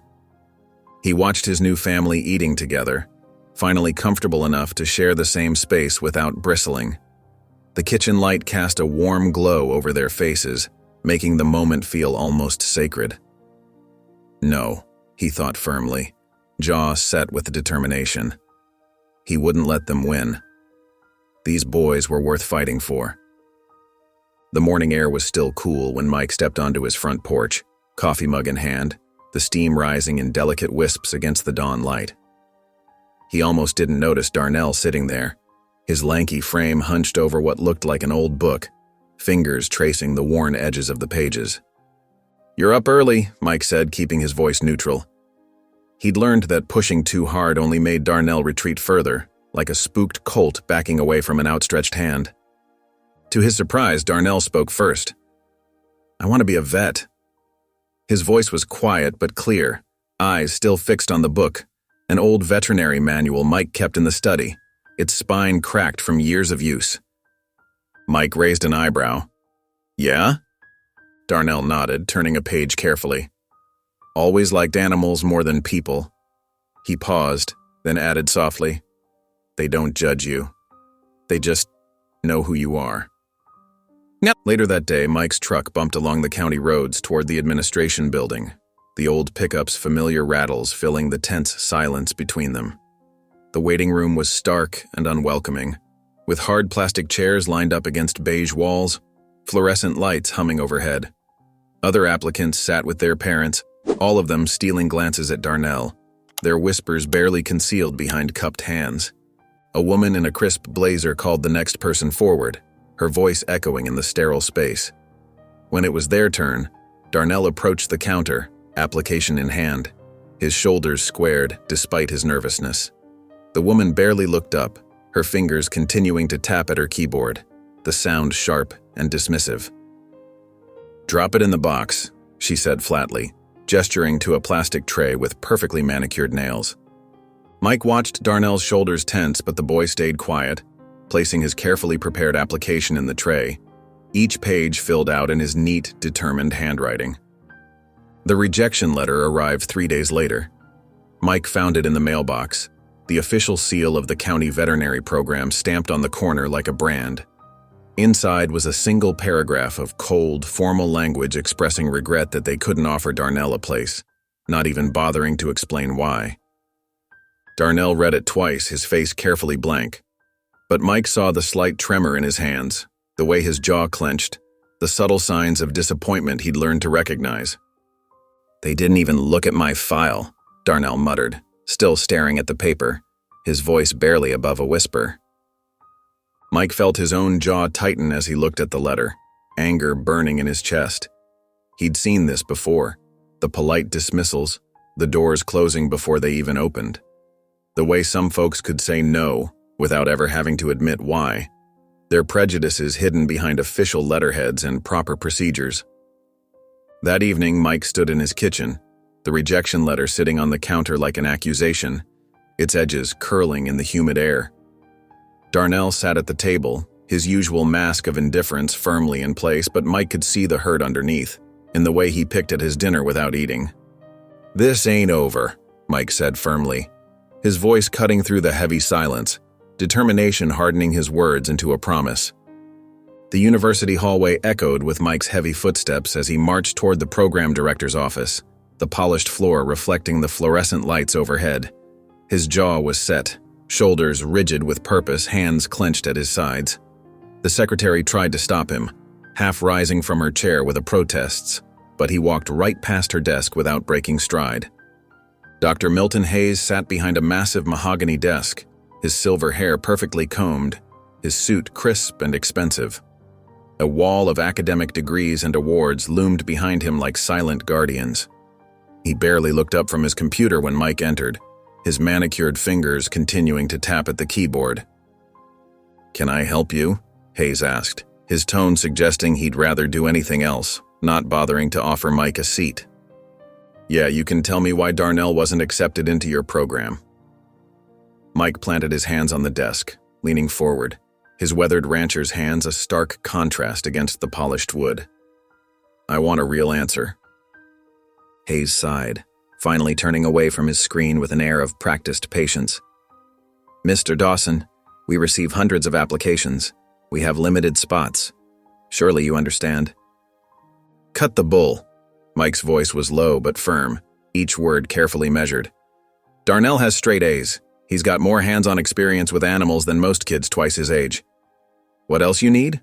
He watched his new family eating together, finally comfortable enough to share the same space without bristling. The kitchen light cast a warm glow over their faces, making the moment feel almost sacred. No, he thought firmly, jaw set with determination. He wouldn't let them win. These boys were worth fighting for. The morning air was still cool when Mike stepped onto his front porch, coffee mug in hand, the steam rising in delicate wisps against the dawn light. He almost didn't notice Darnell sitting there, his lanky frame hunched over what looked like an old book, fingers tracing the worn edges of the pages. "You're up early," Mike said, keeping his voice neutral. He'd learned that pushing too hard only made Darnell retreat further, like a spooked colt backing away from an outstretched hand. To his surprise, Darnell spoke first. "I want to be a vet." His voice was quiet but clear, eyes still fixed on the book, an old veterinary manual Mike kept in the study, its spine cracked from years of use. Mike raised an eyebrow. "Yeah?" Darnell nodded, turning a page carefully. "Always liked animals more than people." He paused, then added softly, "They don't judge you. They just know who you are." Later that day, Mike's truck bumped along the county roads toward the administration building, the old pickup's familiar rattles filling the tense silence between them. The waiting room was stark and unwelcoming, with hard plastic chairs lined up against beige walls, fluorescent lights humming overhead. Other applicants sat with their parents, all of them stealing glances at Darnell, their whispers barely concealed behind cupped hands. A woman in a crisp blazer called the next person forward, her voice echoing in the sterile space. When it was their turn, Darnell approached the counter, application in hand, his shoulders squared despite his nervousness. The woman barely looked up, her fingers continuing to tap at her keyboard, the sound sharp and dismissive. "Drop it in the box," she said flatly, gesturing to a plastic tray with perfectly manicured nails. Mike watched Darnell's shoulders tense, but the boy stayed quiet, placing his carefully prepared application in the tray, each page filled out in his neat, determined handwriting. The rejection letter arrived 3 days later. Mike found it in the mailbox, the official seal of the county veterinary program stamped on the corner like a brand. Inside was a single paragraph of cold, formal language expressing regret that they couldn't offer Darnell a place, not even bothering to explain why. Darnell read it twice, his face carefully blank. But Mike saw the slight tremor in his hands, the way his jaw clenched, the subtle signs of disappointment he'd learned to recognize. "They didn't even look at my file," Darnell muttered, still staring at the paper, his voice barely above a whisper. Mike felt his own jaw tighten as he looked at the letter, anger burning in his chest. He'd seen this before, the polite dismissals, the doors closing before they even opened. The way some folks could say no without ever having to admit why, their prejudices hidden behind official letterheads and proper procedures. That evening, Mike stood in his kitchen, the rejection letter sitting on the counter like an accusation, its edges curling in the humid air. Darnell sat at the table, his usual mask of indifference firmly in place, but Mike could see the hurt underneath, in the way he picked at his dinner without eating. "This ain't over," Mike said firmly, his voice cutting through the heavy silence, determination hardening his words into a promise. The university hallway echoed with Mike's heavy footsteps as he marched toward the program director's office, the polished floor reflecting the fluorescent lights overhead. His jaw was set, shoulders rigid with purpose, hands clenched at his sides. The secretary tried to stop him, half rising from her chair with protests, but he walked right past her desk without breaking stride. Dr. Milton Hayes sat behind a massive mahogany desk, his silver hair perfectly combed, his suit crisp and expensive. A wall of academic degrees and awards loomed behind him like silent guardians. He barely looked up from his computer when Mike entered, his manicured fingers continuing to tap at the keyboard. "Can I help you?" Hayes asked, his tone suggesting he'd rather do anything else, not bothering to offer Mike a seat. "Yeah, you can tell me why Darnell wasn't accepted into your program." Mike planted his hands on the desk, leaning forward, his weathered rancher's hands a stark contrast against the polished wood. "I want a real answer." Hayes sighed, finally turning away from his screen with an air of practiced patience. "Mr. Dawson, we receive hundreds of applications. We have limited spots. Surely you understand." "Cut the bull." Mike's voice was low but firm, each word carefully measured. "Darnell has straight A's. He's got more hands-on experience with animals than most kids twice his age. What else you need?"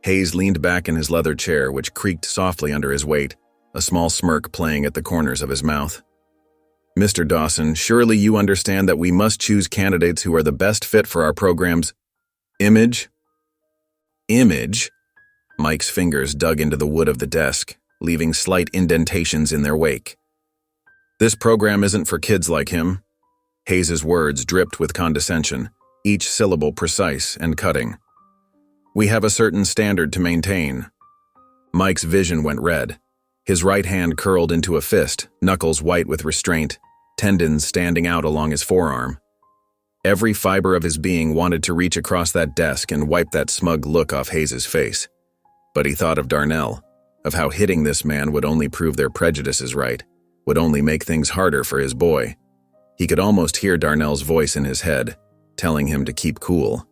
Hayes leaned back in his leather chair, which creaked softly under his weight, a small smirk playing at the corners of his mouth. "Mr. Dawson, surely you understand that we must choose candidates who are the best fit for our program's image?" "Image?" Mike's fingers dug into the wood of the desk, leaving slight indentations in their wake. "This program isn't for kids like him." Hayes's words dripped with condescension, each syllable precise and cutting. "We have a certain standard to maintain." Mike's vision went red. His right hand curled into a fist, knuckles white with restraint, tendons standing out along his forearm. Every fiber of his being wanted to reach across that desk and wipe that smug look off Hayes's face. But he thought of Darnell, of how hitting this man would only prove their prejudices right, would only make things harder for his boy. He could almost hear Darnell's voice in his head, telling him to keep cool.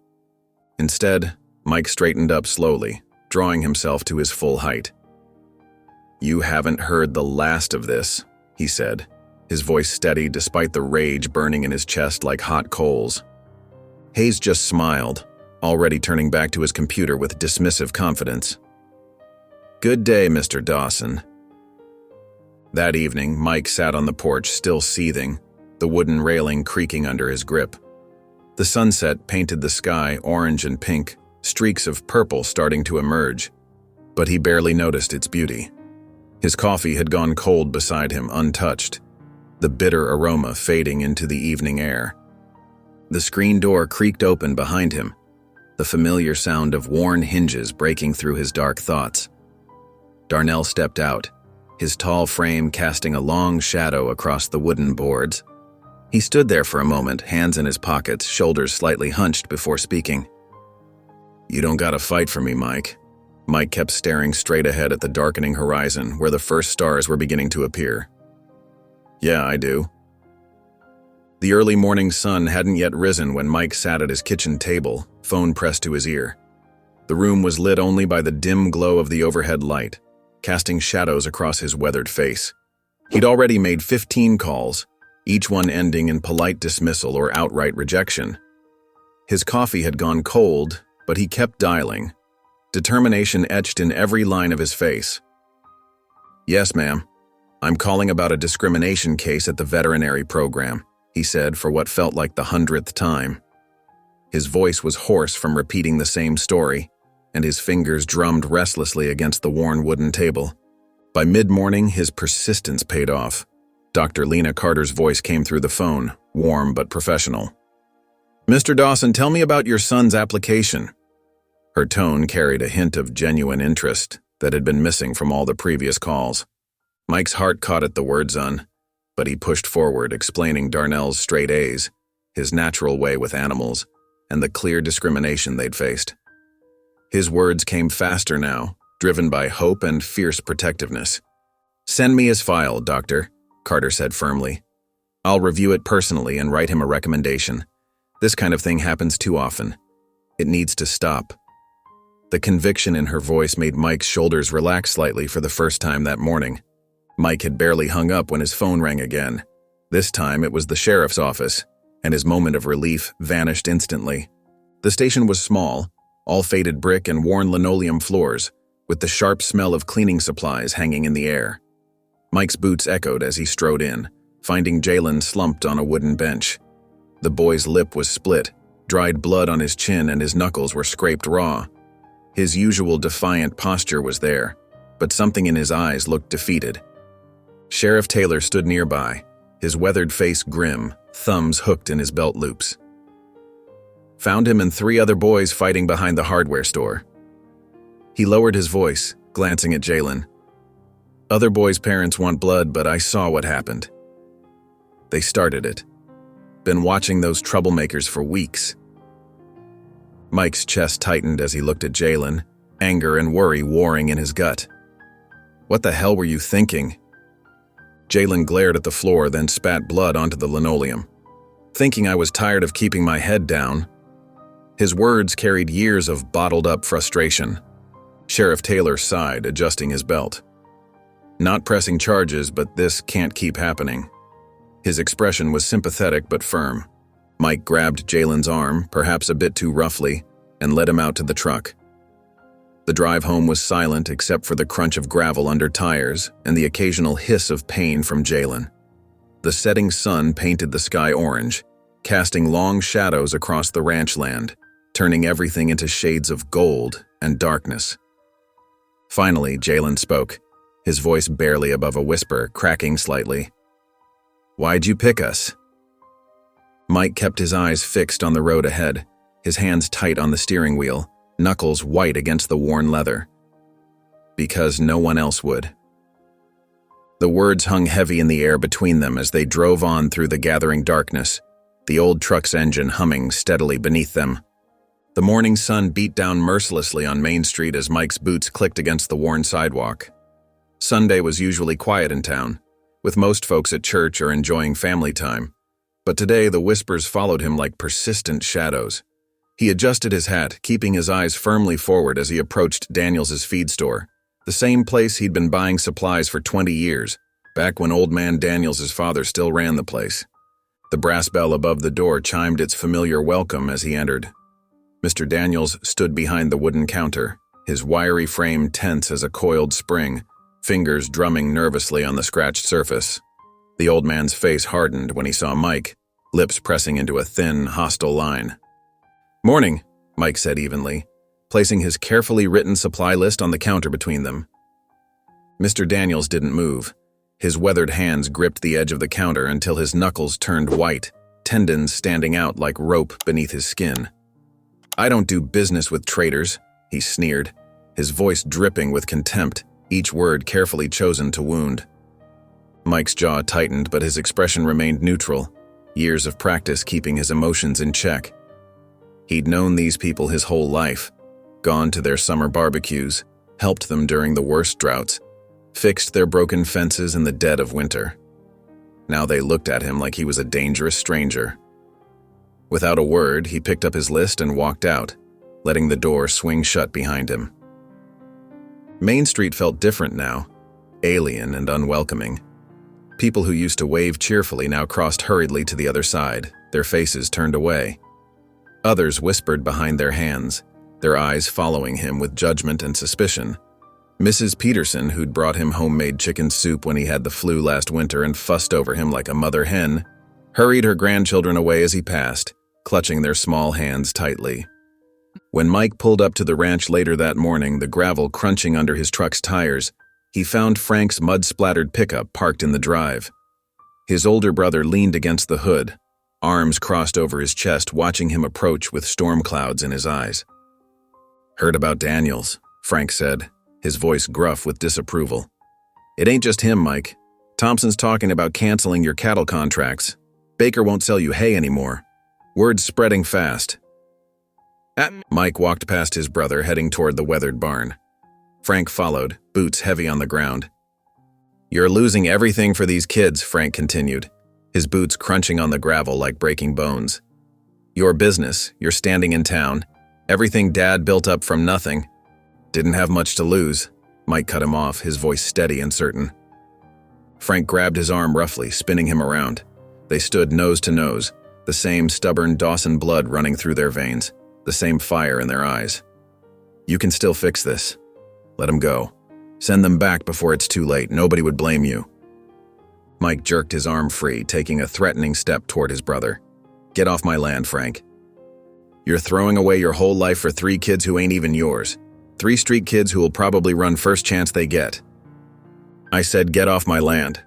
Instead, Mike straightened up slowly, drawing himself to his full height. "You haven't heard the last of this," he said, his voice steady despite the rage burning in his chest like hot coals. Hayes just smiled, already turning back to his computer with dismissive confidence. "Good day, Mr. Dawson." That evening, Mike sat on the porch still seething, the wooden railing creaking under his grip. The sunset painted the sky orange and pink, streaks of purple starting to emerge, but he barely noticed its beauty. His coffee had gone cold beside him, untouched, the bitter aroma fading into the evening air. The screen door creaked open behind him, the familiar sound of worn hinges breaking through his dark thoughts. Darnell stepped out, his tall frame casting a long shadow across the wooden boards. He stood there for a moment, hands in his pockets, shoulders slightly hunched before speaking. "You don't gotta fight for me, Mike." Mike kept staring straight ahead at the darkening horizon where the first stars were beginning to appear. "Yeah, I do." The early morning sun hadn't yet risen when Mike sat at his kitchen table, phone pressed to his ear. The room was lit only by the dim glow of the overhead light, casting shadows across his weathered face. He'd already made 15 calls, each one ending in polite dismissal or outright rejection. His coffee had gone cold, but he kept dialing, determination etched in every line of his face. "Yes, ma'am. I'm calling about a discrimination case at the veterinary program," he said for what felt like the 100th time. His voice was hoarse from repeating the same story, and his fingers drummed restlessly against the worn wooden table. By mid-morning, his persistence paid off. Dr. Lena Carter's voice came through the phone, warm but professional. "Mr. Dawson, tell me about your son's application." Her tone carried a hint of genuine interest that had been missing from all the previous calls. Mike's heart caught at the word "son," but he pushed forward, explaining Darnell's straight A's, his natural way with animals, and the clear discrimination they'd faced. His words came faster now, driven by hope and fierce protectiveness. "Send me his file, doctor," Carter said firmly. "I'll review it personally and write him a recommendation. This kind of thing happens too often. It needs to stop." The conviction in her voice made Mike's shoulders relax slightly for the first time that morning. Mike had barely hung up when his phone rang again. This time it was the sheriff's office, and his moment of relief vanished instantly. The station was small, all faded brick and worn linoleum floors, with the sharp smell of cleaning supplies hanging in the air. Mike's boots echoed as he strode in, finding Jalen slumped on a wooden bench. The boy's lip was split, dried blood on his chin, and his knuckles were scraped raw. His usual defiant posture was there, but something in his eyes looked defeated. Sheriff Taylor stood nearby, his weathered face grim, thumbs hooked in his belt loops. "Found him and 3 other boys fighting behind the hardware store." He lowered his voice, glancing at Jalen. "Other boys' parents want blood, but I saw what happened. They started it. Been watching those troublemakers for weeks." Mike's chest tightened as he looked at Jalen, anger and worry warring in his gut. "What the hell were you thinking?" Jalen glared at the floor, then spat blood onto the linoleum. "Thinking I was tired of keeping my head down." His words carried years of bottled-up frustration. Sheriff Taylor sighed, adjusting his belt. "Not pressing charges, but this can't keep happening." His expression was sympathetic but firm. Mike grabbed Jalen's arm, perhaps a bit too roughly, and led him out to the truck. The drive home was silent except for the crunch of gravel under tires and the occasional hiss of pain from Jalen. The setting sun painted the sky orange, casting long shadows across the ranch land, turning everything into shades of gold and darkness. Finally, Jalen spoke, his voice barely above a whisper, cracking slightly. "Why'd you pick us?" Mike kept his eyes fixed on the road ahead, his hands tight on the steering wheel, knuckles white against the worn leather. "Because no one else would." The words hung heavy in the air between them as they drove on through the gathering darkness, the old truck's engine humming steadily beneath them. The morning sun beat down mercilessly on Main Street as Mike's boots clicked against the worn sidewalk. Sunday was usually quiet in town, with most folks at church or enjoying family time, but today the whispers followed him like persistent shadows. He adjusted his hat, keeping his eyes firmly forward as he approached Daniels' feed store, the same place he'd been buying supplies for 20 years, back when old man Daniels' father still ran the place. The brass bell above the door chimed its familiar welcome as he entered. Mr. Daniels stood behind the wooden counter, his wiry frame tense as a coiled spring, fingers drumming nervously on the scratched surface. The old man's face hardened when he saw Mike, lips pressing into a thin, hostile line. "Morning," Mike said evenly, placing his carefully written supply list on the counter between them. Mr. Daniels didn't move. His weathered hands gripped the edge of the counter until his knuckles turned white, tendons standing out like rope beneath his skin. "I don't do business with traitors," he sneered, his voice dripping with contempt, each word carefully chosen to wound. Mike's jaw tightened, but his expression remained neutral, years of practice keeping his emotions in check. He'd known these people his whole life, gone to their summer barbecues, helped them during the worst droughts, fixed their broken fences in the dead of winter. Now they looked at him like he was a dangerous stranger. Without a word, he picked up his list and walked out, letting the door swing shut behind him. Main Street felt different now, alien and unwelcoming. People who used to wave cheerfully now crossed hurriedly to the other side, their faces turned away. Others whispered behind their hands, their eyes following him with judgment and suspicion. Mrs. Peterson, who'd brought him homemade chicken soup when he had the flu last winter and fussed over him like a mother hen, hurried her grandchildren away as he passed, clutching their small hands tightly. When Mike pulled up to the ranch later that morning, the gravel crunching under his truck's tires, he found Frank's mud-splattered pickup parked in the drive. His older brother leaned against the hood, arms crossed over his chest, watching him approach with storm clouds in his eyes. "Heard about Daniels," Frank said, his voice gruff with disapproval. "It ain't just him, Mike. Thompson's talking about canceling your cattle contracts. Baker won't sell you hay anymore. Word's spreading fast." Mike walked past his brother, heading toward the weathered barn. Frank followed, boots heavy on the ground. "You're losing everything for these kids," Frank continued, his boots crunching on the gravel like breaking bones. "Your business, you're standing in town, everything Dad built up from nothing. Didn't have much to lose." Mike cut him off, his voice steady and certain. Frank grabbed his arm roughly, spinning him around. They stood nose to nose, the same stubborn Dawson blood running through their veins, the same fire in their eyes. "You can still fix this. Let them go. Send them back before it's too late. Nobody would blame you." Mike jerked his arm free, taking a threatening step toward his brother. "Get off my land, Frank. You're throwing away your whole life for 3 kids who ain't even yours. 3 street kids who will probably run first chance they get." "I said get off my land."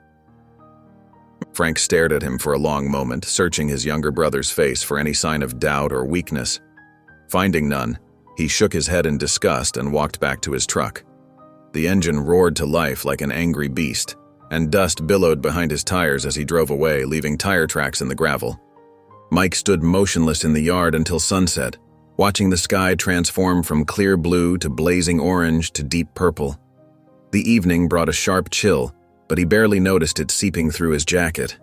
Frank stared at him for a long moment, searching his younger brother's face for any sign of doubt or weakness. Finding none, he shook his head in disgust and walked back to his truck. The engine roared to life like an angry beast, and dust billowed behind his tires as he drove away, leaving tire tracks in the gravel. Mike stood motionless in the yard until sunset, watching the sky transform from clear blue to blazing orange to deep purple. The evening brought a sharp chill, but he barely noticed it seeping through his jacket.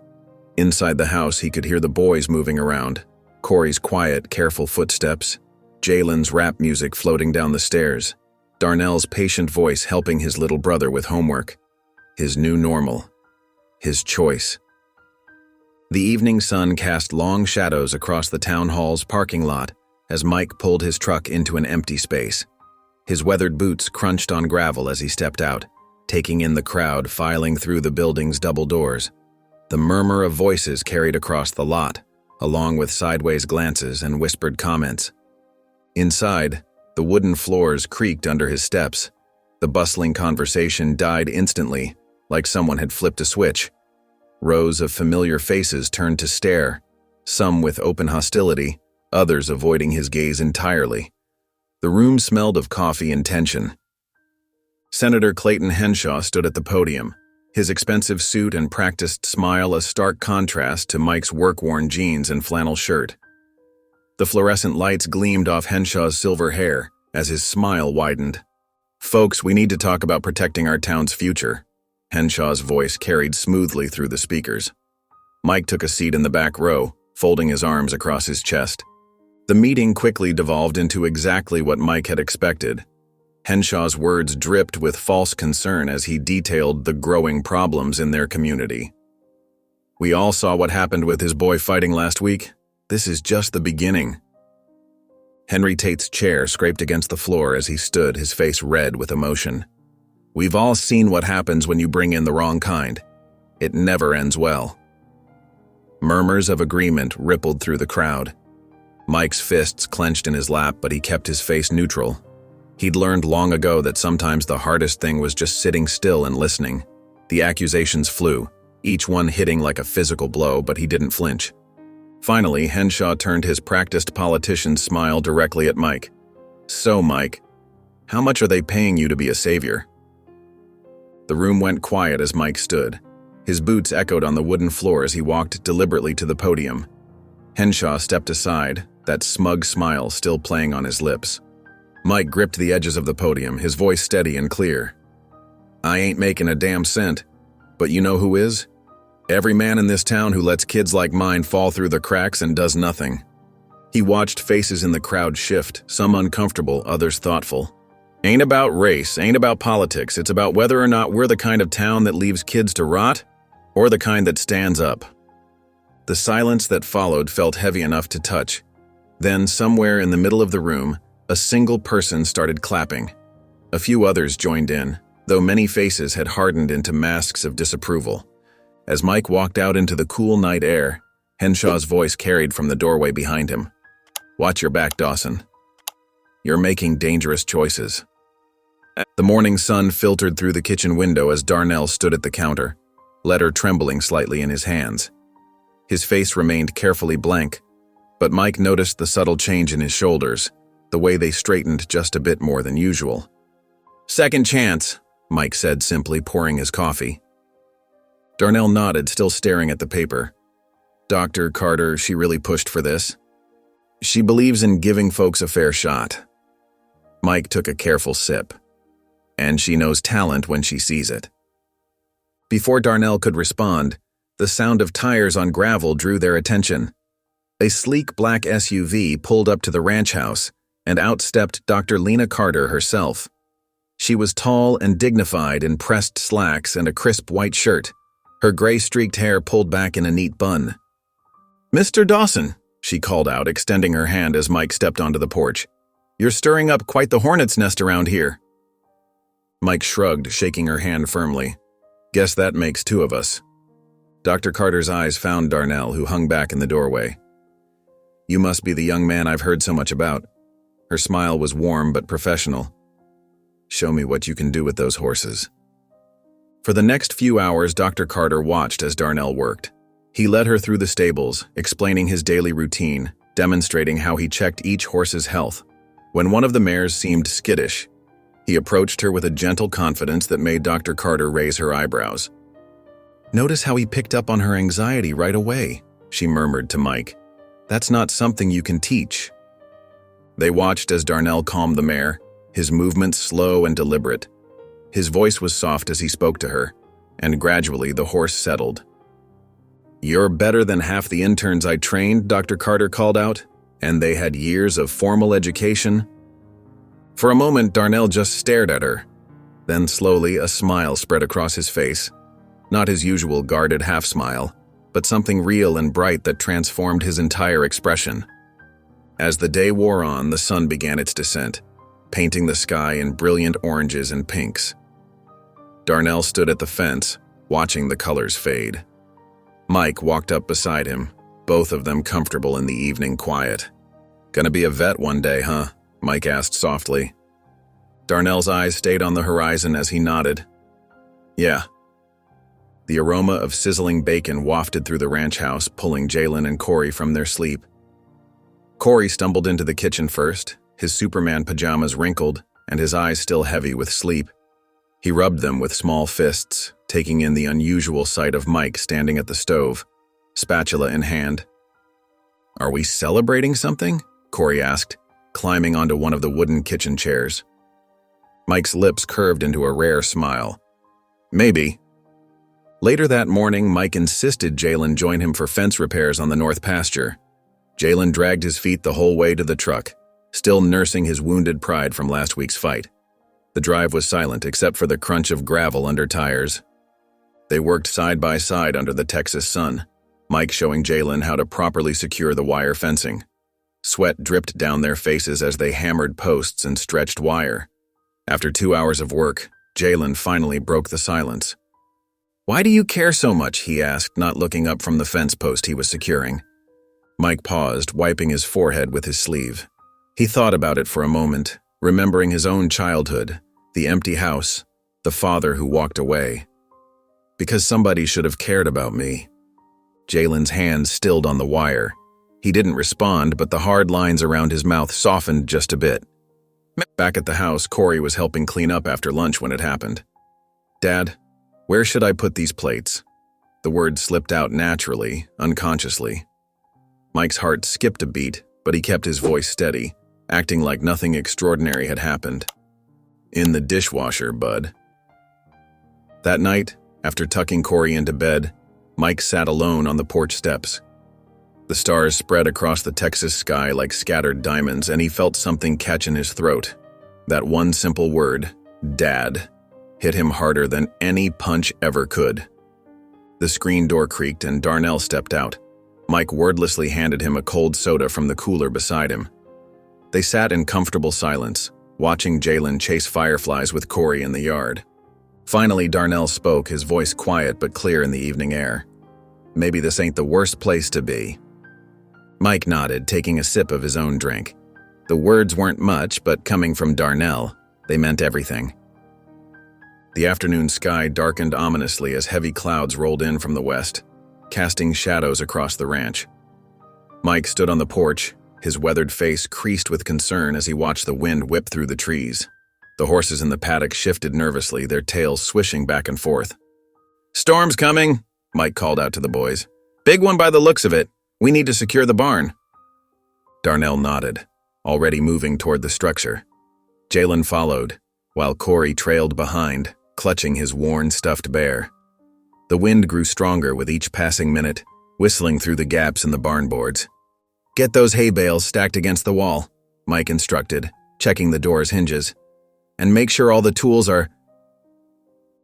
Inside the house, he could hear the boys moving around, Corey's quiet, careful footsteps, Jalen's rap music floating down the stairs, Darnell's patient voice helping his little brother with homework. His new normal. His choice. The evening sun cast long shadows across the town hall's parking lot as Mike pulled his truck into an empty space. His weathered boots crunched on gravel as he stepped out, taking in the crowd filing through the building's double doors. The murmur of voices carried across the lot, along with sideways glances and whispered comments. Inside, the wooden floors creaked under his steps. The bustling conversation died instantly, like someone had flipped a switch. Rows of familiar faces turned to stare, some with open hostility, others avoiding his gaze entirely. The room smelled of coffee and tension. Senator Clayton Henshaw stood at the podium, his expensive suit and practiced smile a stark contrast to Mike's work-worn jeans and flannel shirt. The fluorescent lights gleamed off Henshaw's silver hair as his smile widened. "Folks, we need to talk about protecting our town's future." Henshaw's voice carried smoothly through the speakers. Mike took a seat in the back row, folding his arms across his chest. The meeting quickly devolved into exactly what Mike had expected. Henshaw's words dripped with false concern as he detailed the growing problems in their community. "We all saw what happened with his boy fighting last week. This is just the beginning." Henry Tate's chair scraped against the floor as he stood, his face red with emotion. "We've all seen what happens when you bring in the wrong kind. It never ends well." Murmurs of agreement rippled through the crowd. Mike's fists clenched in his lap, but he kept his face neutral. He'd learned long ago that sometimes the hardest thing was just sitting still and listening. The accusations flew, each one hitting like a physical blow, but he didn't flinch. Finally, Henshaw turned his practiced politician's smile directly at Mike. "So, Mike, how much are they paying you to be a savior?" The room went quiet as Mike stood. His boots echoed on the wooden floor as he walked deliberately to the podium. Henshaw stepped aside, that smug smile still playing on his lips. Mike gripped the edges of the podium, his voice steady and clear. "I ain't making a damn cent, but you know who is? Every man in this town who lets kids like mine fall through the cracks and does nothing." He watched faces in the crowd shift, some uncomfortable, others thoughtful. "Ain't about race, ain't about politics, it's about whether or not we're the kind of town that leaves kids to rot, or the kind that stands up." The silence that followed felt heavy enough to touch. Then, somewhere in the middle of the room, a single person started clapping. A few others joined in, though many faces had hardened into masks of disapproval. As Mike walked out into the cool night air, Henshaw's voice carried from the doorway behind him. "Watch your back, Dawson. You're making dangerous choices." The morning sun filtered through the kitchen window as Darnell stood at the counter, letter trembling slightly in his hands. His face remained carefully blank, but Mike noticed the subtle change in his shoulders, the way they straightened just a bit more than usual. "Second chance," Mike said simply, pouring his coffee. Darnell nodded, still staring at the paper. "Dr. Carter, she really pushed for this. She believes in giving folks a fair shot." Mike took a careful sip. "And she knows talent when she sees it." Before Darnell could respond, the sound of tires on gravel drew their attention. A sleek black SUV pulled up to the ranch house, and out stepped Dr. Lena Carter herself. She was tall and dignified in pressed slacks and a crisp white shirt, her gray-streaked hair pulled back in a neat bun. "Mr. Dawson," she called out, extending her hand as Mike stepped onto the porch. "You're stirring up quite the hornet's nest around here." Mike shrugged, shaking her hand firmly. "Guess that makes two of us." Dr. Carter's eyes found Darnell, who hung back in the doorway. "You must be the young man I've heard so much about." Her smile was warm but professional. "Show me what you can do with those horses." For the next few hours, Dr. Carter watched as Darnell worked. He led her through the stables, explaining his daily routine, demonstrating how he checked each horse's health. When one of the mares seemed skittish, he approached her with a gentle confidence that made Dr. Carter raise her eyebrows. "Notice how he picked up on her anxiety right away," she murmured to Mike. "That's not something you can teach." They watched as Darnell calmed the mare, his movements slow and deliberate. His voice was soft as he spoke to her, and gradually the horse settled. "You're better than half the interns I trained," Dr. Carter called out, "and they had years of formal education." For a moment, Darnell just stared at her. Then slowly, a smile spread across his face. Not his usual guarded half-smile, but something real and bright that transformed his entire expression. As the day wore on, the sun began its descent, painting the sky in brilliant oranges and pinks. Darnell stood at the fence, watching the colors fade. Mike walked up beside him, both of them comfortable in the evening quiet. "Gonna be a vet one day, huh?" Mike asked softly. Darnell's eyes stayed on the horizon as he nodded. "Yeah." The aroma of sizzling bacon wafted through the ranch house, pulling Jalen and Corey from their sleep. Corey stumbled into the kitchen first, his Superman pajamas wrinkled and his eyes still heavy with sleep. He rubbed them with small fists, taking in the unusual sight of Mike standing at the stove, spatula in hand. "Are we celebrating something?" Corey asked, climbing onto one of the wooden kitchen chairs. Mike's lips curved into a rare smile. "Maybe." Later that morning, Mike insisted Jalen join him for fence repairs on the north pasture. Jalen dragged his feet the whole way to the truck, still nursing his wounded pride from last week's fight. The drive was silent except for the crunch of gravel under tires. They worked side by side under the Texas sun, Mike showing Jalen how to properly secure the wire fencing. Sweat dripped down their faces as they hammered posts and stretched wire. After 2 hours of work, Jalen finally broke the silence. "Why do you care so much?" he asked, not looking up from the fence post he was securing. Mike paused, wiping his forehead with his sleeve. He thought about it for a moment, remembering his own childhood, the empty house, the father who walked away. "Because somebody should have cared about me." Jalen's hands stilled on the wire. He didn't respond, but the hard lines around his mouth softened just a bit. Back at the house, Corey was helping clean up after lunch when it happened. "Dad, where should I put these plates?" The words slipped out naturally, unconsciously. Mike's heart skipped a beat, but he kept his voice steady, acting like nothing extraordinary had happened. "In the dishwasher, bud." That night, after tucking Corey into bed, Mike sat alone on the porch steps. The stars spread across the Texas sky like scattered diamonds, and he felt something catch in his throat. That one simple word, "Dad," hit him harder than any punch ever could. The screen door creaked and Darnell stepped out. Mike wordlessly handed him a cold soda from the cooler beside him. They sat in comfortable silence, watching Jalen chase fireflies with Corey in the yard. Finally, Darnell spoke, his voice quiet but clear in the evening air. "Maybe this ain't the worst place to be." Mike nodded, taking a sip of his own drink. The words weren't much, but coming from Darnell, they meant everything. The afternoon sky darkened ominously as heavy clouds rolled in from the west, casting shadows across the ranch. Mike stood on the porch, his weathered face creased with concern as he watched the wind whip through the trees. The horses in the paddock shifted nervously, their tails swishing back and forth. "Storm's coming," Mike called out to the boys. "Big one by the looks of it. We need to secure the barn." Darnell nodded, already moving toward the structure. Jalen followed, while Corey trailed behind, clutching his worn stuffed bear. The wind grew stronger with each passing minute, whistling through the gaps in the barn boards. "Get those hay bales stacked against the wall," Mike instructed, checking the door's hinges. "And make sure all the tools are—"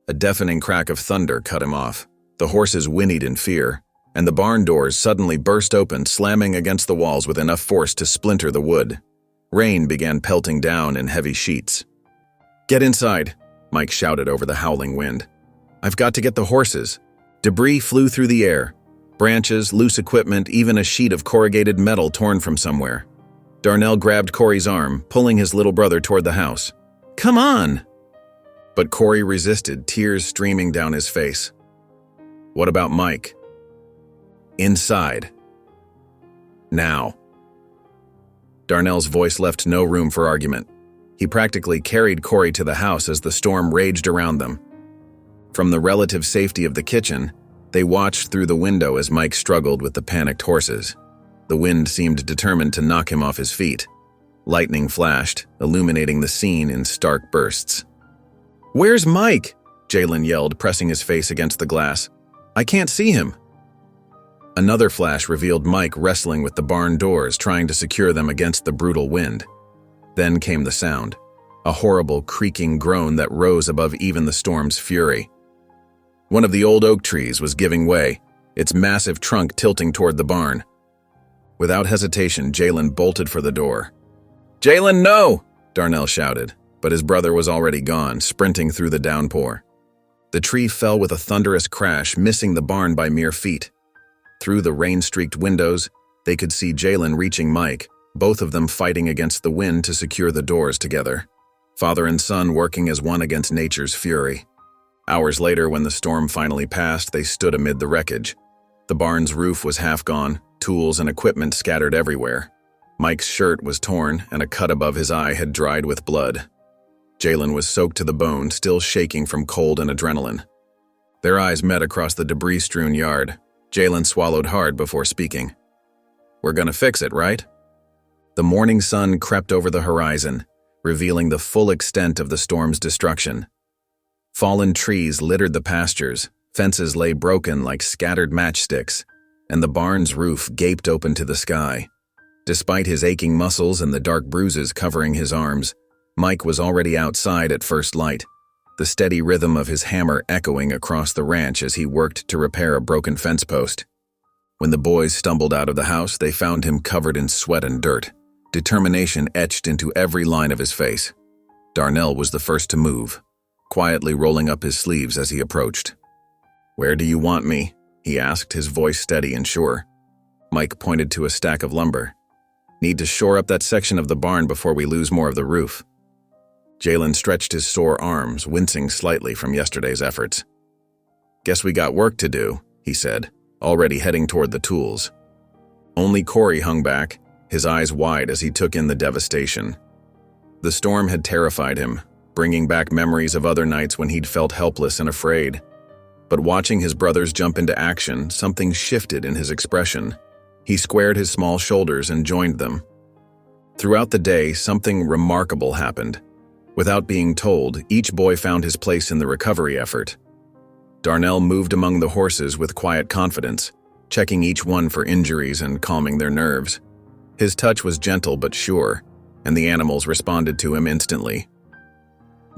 A deafening crack of thunder cut him off. The horses whinnied in fear, and the barn doors suddenly burst open, slamming against the walls with enough force to splinter the wood. Rain began pelting down in heavy sheets. "Get inside," Mike shouted over the howling wind. "I've got to get the horses." Debris flew through the air. Branches, loose equipment, even a sheet of corrugated metal torn from somewhere. Darnell grabbed Corey's arm, pulling his little brother toward the house. "Come on!" But Corey resisted, tears streaming down his face. "What about Mike?" "Inside. Now." Darnell's voice left no room for argument. He practically carried Corey to the house as the storm raged around them. From the relative safety of the kitchen, they watched through the window as Mike struggled with the panicked horses. The wind seemed determined to knock him off his feet. Lightning flashed, illuminating the scene in stark bursts. "Where's Mike?" Jalen yelled, pressing his face against the glass. "I can't see him." Another flash revealed Mike wrestling with the barn doors, trying to secure them against the brutal wind. Then came the sound, a horrible creaking groan that rose above even the storm's fury. One of the old oak trees was giving way, its massive trunk tilting toward the barn. Without hesitation, Jalen bolted for the door. "Jalen, no!" Darnell shouted, but his brother was already gone, sprinting through the downpour. The tree fell with a thunderous crash, missing the barn by mere feet. Through the rain-streaked windows, they could see Jalen reaching Mike, both of them fighting against the wind to secure the doors together. Father and son working as one against nature's fury. Hours later, when the storm finally passed, they stood amid the wreckage. The barn's roof was half gone, tools and equipment scattered everywhere. Mike's shirt was torn, and a cut above his eye had dried with blood. Jalen was soaked to the bone, still shaking from cold and adrenaline. Their eyes met across the debris-strewn yard. Jalen swallowed hard before speaking. "We're gonna fix it, right?" The morning sun crept over the horizon, revealing the full extent of the storm's destruction. Fallen trees littered the pastures, fences lay broken like scattered matchsticks, and the barn's roof gaped open to the sky, Despite his aching muscles and the dark bruises covering his arms, Mike was already outside at first light, the steady rhythm of his hammer echoing across the ranch as he worked to repair a broken fence post. When the boys stumbled out of the house, they found him covered in sweat and dirt, determination etched into every line of his face. Darnell was the first to move, quietly rolling up his sleeves as he approached. "Where do you want me?" he asked, his voice steady and sure. Mike pointed to a stack of lumber. "Need to shore up that section of the barn before we lose more of the roof." Jalen stretched his sore arms, wincing slightly from yesterday's efforts. "Guess we got work to do," he said, already heading toward the tools. Only Corey hung back, his eyes wide as he took in the devastation. The storm had terrified him, bringing back memories of other nights when he'd felt helpless and afraid. But watching his brothers jump into action, something shifted in his expression. He squared his small shoulders and joined them. Throughout the day, something remarkable happened. Without being told, each boy found his place in the recovery effort. Darnell moved among the horses with quiet confidence, checking each one for injuries and calming their nerves. His touch was gentle but sure, and the animals responded to him instantly.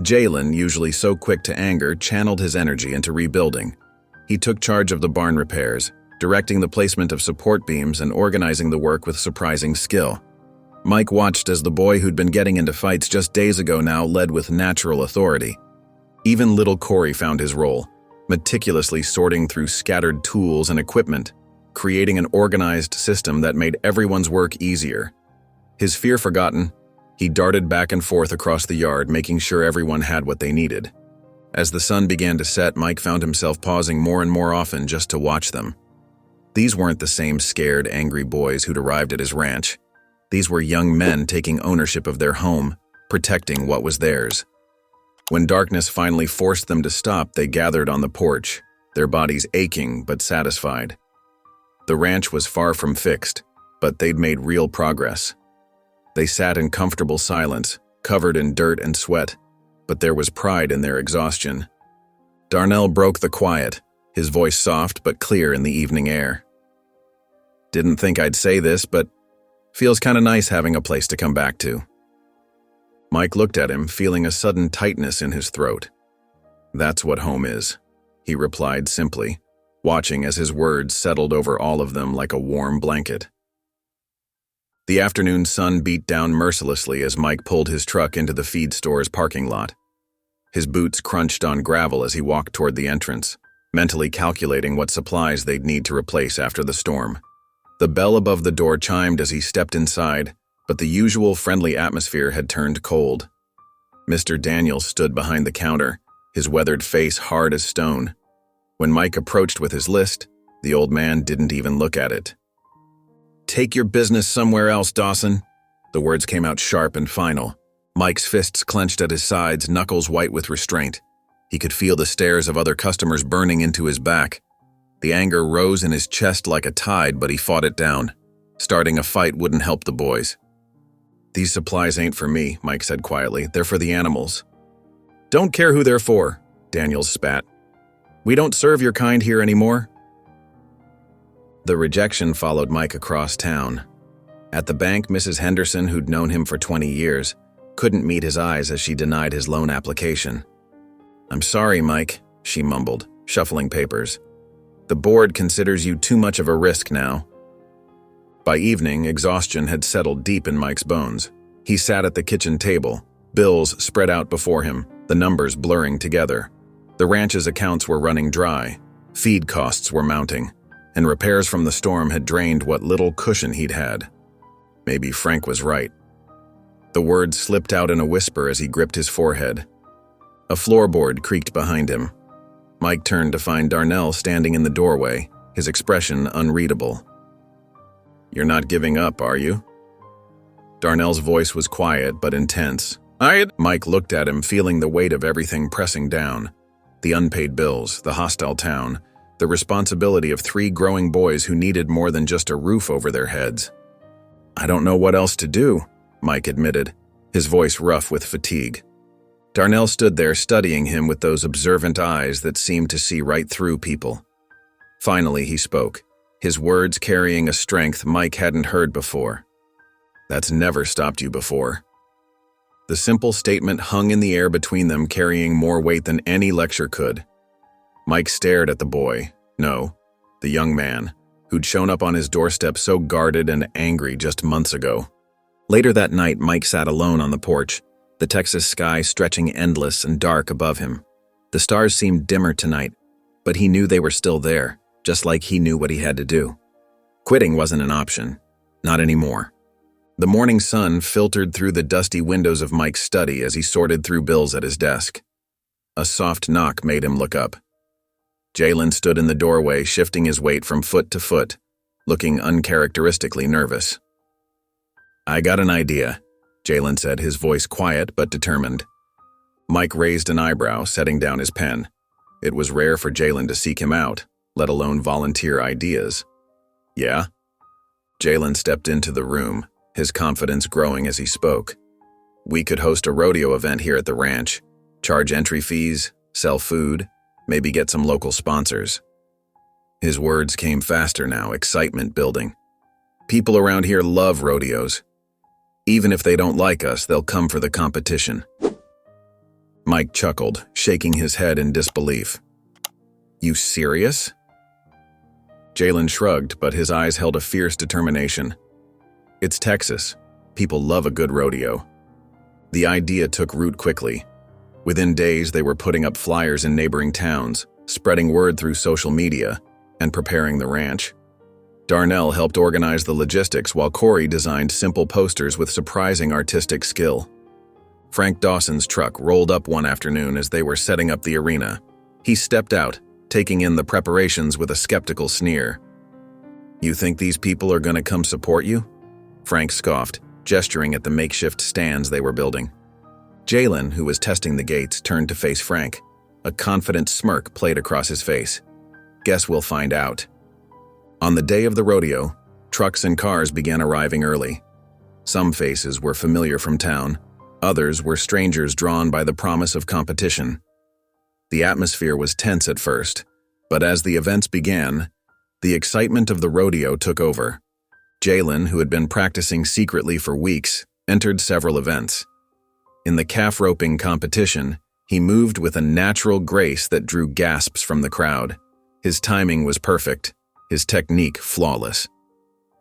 Jalen, usually so quick to anger, channeled his energy into rebuilding. He took charge of the barn repairs, directing the placement of support beams and organizing the work with surprising skill. Mike watched as the boy who'd been getting into fights just days ago now led with natural authority. Even little Corey found his role, meticulously sorting through scattered tools and equipment, creating an organized system that made everyone's work easier. His fear forgotten, he darted back and forth across the yard, making sure everyone had what they needed. As the sun began to set, Mike found himself pausing more and more often just to watch them. These weren't the same scared, angry boys who'd arrived at his ranch. These were young men taking ownership of their home, protecting what was theirs. When darkness finally forced them to stop, they gathered on the porch, their bodies aching but satisfied. The ranch was far from fixed, but they'd made real progress. They sat in comfortable silence, covered in dirt and sweat, but there was pride in their exhaustion. Darnell broke the quiet, his voice soft but clear in the evening air. "Didn't think I'd say this, but feels kinda nice having a place to come back to." Mike looked at him, feeling a sudden tightness in his throat. "That's what home is," he replied simply, watching as his words settled over all of them like a warm blanket. The afternoon sun beat down mercilessly as Mike pulled his truck into the feed store's parking lot. His boots crunched on gravel as he walked toward the entrance, mentally calculating what supplies they'd need to replace after the storm. The bell above the door chimed as he stepped inside, but the usual friendly atmosphere had turned cold. Mr. Daniels stood behind the counter, his weathered face hard as stone. When Mike approached with his list, the old man didn't even look at it. "Take your business somewhere else, Dawson." The words came out sharp and final. Mike's fists clenched at his sides, knuckles white with restraint. He could feel the stares of other customers burning into his back. The anger rose in his chest like a tide, but he fought it down. Starting a fight wouldn't help the boys. "These supplies ain't for me," Mike said quietly. "They're for the animals." "Don't care who they're for," Daniels spat. "We don't serve your kind here anymore." The rejection followed Mike across town. At the bank, Mrs. Henderson, who'd known him for 20 years, couldn't meet his eyes as she denied his loan application. "I'm sorry, Mike," she mumbled, shuffling papers. "The board considers you too much of a risk now." By evening, exhaustion had settled deep in Mike's bones. He sat at the kitchen table, bills spread out before him, the numbers blurring together. The ranch's accounts were running dry, feed costs were mounting, and repairs from the storm had drained what little cushion he'd had. Maybe Frank was right. The words slipped out in a whisper as he gripped his forehead. A floorboard creaked behind him. Mike turned to find Darnell standing in the doorway, his expression unreadable. "You're not giving up, are you?" Darnell's voice was quiet but intense. Mike looked at him, feeling the weight of everything pressing down. The unpaid bills, the hostile town, the responsibility of 3 growing boys who needed more than just a roof over their heads. "I don't know what else to do," Mike admitted, his voice rough with fatigue. Darnell stood there studying him with those observant eyes that seemed to see right through people. Finally he spoke, his words carrying a strength Mike hadn't heard before. That's never stopped you before." The simple statement hung in the air between them, carrying more weight than any lecture could. Mike stared at the boy, no, the young man, who'd shown up on his doorstep so guarded and angry just months ago. Later that night, Mike sat alone on the porch, the Texas sky stretching endless and dark above him. The stars seemed dimmer tonight, but he knew they were still there, just like he knew what he had to do. Quitting wasn't an option, not anymore. The morning sun filtered through the dusty windows of Mike's study as he sorted through bills at his desk. A soft knock made him look up. Jalen stood in the doorway, shifting his weight from foot to foot, looking uncharacteristically nervous. "I got an idea," Jalen said, his voice quiet but determined. Mike raised an eyebrow, setting down his pen. It was rare for Jalen to seek him out, let alone volunteer ideas. "Yeah?" Jalen stepped into the room, his confidence growing as he spoke. "We could host a rodeo event here at the ranch, charge entry fees, sell food, maybe get some local sponsors." His words came faster now, excitement building. "People around here love rodeos. Even if they don't like us, they'll come for the competition." Mike chuckled, shaking his head in disbelief. "You serious?" Jalen shrugged, but his eyes held a fierce determination. "It's Texas. People love a good rodeo." The idea took root quickly. Within days, they were putting up flyers in neighboring towns, spreading word through social media, and preparing the ranch. Darnell helped organize the logistics while Corey designed simple posters with surprising artistic skill. Frank Dawson's truck rolled up one afternoon as they were setting up the arena. He stepped out, taking in the preparations with a skeptical sneer. "You think these people are going to come support you?" Frank scoffed, gesturing at the makeshift stands they were building. Jalen, who was testing the gates, turned to face Frank. A confident smirk played across his face. "Guess we'll find out." On the day of the rodeo, trucks and cars began arriving early. Some faces were familiar from town, others were strangers drawn by the promise of competition. The atmosphere was tense at first, but as the events began, the excitement of the rodeo took over. Jalen, who had been practicing secretly for weeks, entered several events. In the calf roping competition, he moved with a natural grace that drew gasps from the crowd. His timing was perfect, his technique flawless.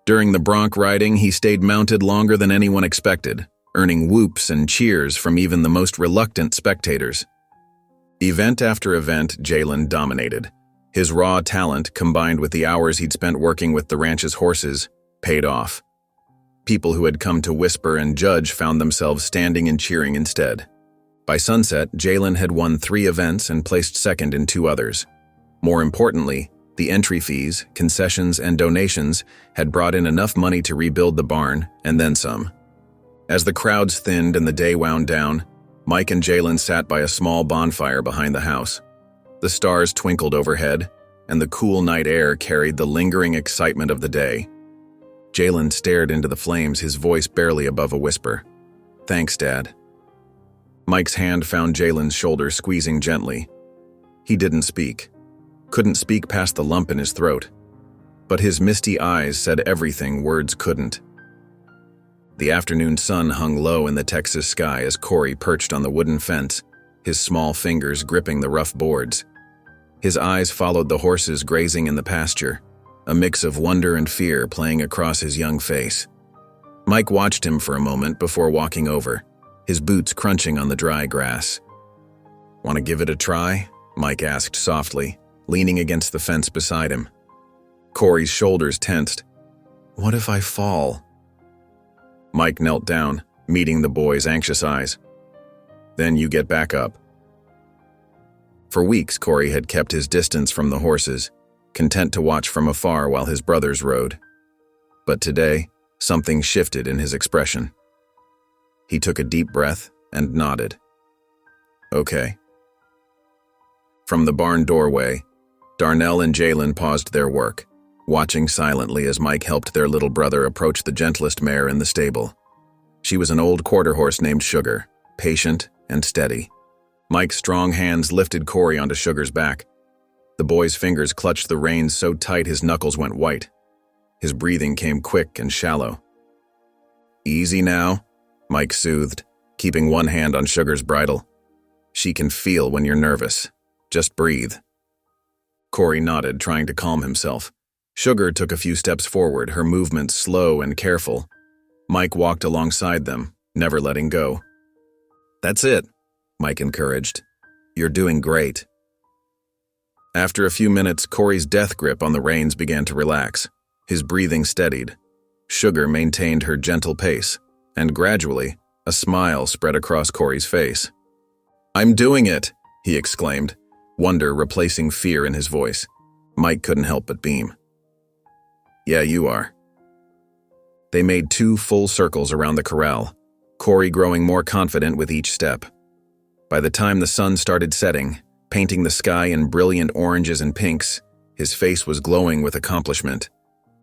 During the bronc riding, he stayed mounted longer than anyone expected, earning whoops and cheers from even the most reluctant spectators. Event after event, Jalen dominated. His raw talent, combined with the hours he'd spent working with the ranch's horses, paid off. People who had come to whisper and judge found themselves standing and cheering instead. By sunset, Jalen had won 3 events and placed second in 2 others. More importantly, the entry fees, concessions, and donations had brought in enough money to rebuild the barn, and then some. As the crowds thinned and the day wound down, Mike and Jalen sat by a small bonfire behind the house. The stars twinkled overhead, and the cool night air carried the lingering excitement of the day. Jalen stared into the flames, his voice barely above a whisper. "Thanks, Dad." Mike's hand found Jalen's shoulder, squeezing gently. He didn't speak. Couldn't speak past the lump in his throat. But his misty eyes said everything words couldn't. The afternoon sun hung low in the Texas sky as Corey perched on the wooden fence, his small fingers gripping the rough boards. His eyes followed the horses grazing in the pasture, a mix of wonder and fear playing across his young face. Mike watched him for a moment before walking over, his boots crunching on the dry grass. "Want to give it a try?" Mike asked softly, leaning against the fence beside him. Corey's shoulders tensed. "What if I fall?" Mike knelt down, meeting the boy's anxious eyes. "Then you get back up." For weeks, Corey had kept his distance from the horses, content to watch from afar while his brothers rode. But today, something shifted in his expression. He took a deep breath and nodded. "Okay." From the barn doorway, Darnell and Jalen paused their work, watching silently as Mike helped their little brother approach the gentlest mare in the stable. She was an old quarter horse named Sugar, patient and steady. Mike's strong hands lifted Corey onto Sugar's back. The boy's fingers clutched the reins so tight his knuckles went white. His breathing came quick and shallow. Easy now, Mike soothed, keeping one hand on Sugar's bridle. She can feel when you're nervous. Just breathe. Corey nodded, trying to calm himself. Sugar took a few steps forward, her movements slow and careful. Mike walked alongside them, never letting go. That's it, Mike encouraged. You're doing great. After a few minutes, Corey's death grip on the reins began to relax. His breathing steadied. Sugar maintained her gentle pace, and gradually, a smile spread across Corey's face. I'm doing it, he exclaimed, wonder replacing fear in his voice. Mike couldn't help but beam. Yeah, you are. They made 2 full circles around the corral, Corey growing more confident with each step. By the time the sun started setting, painting the sky in brilliant oranges and pinks, his face was glowing with accomplishment.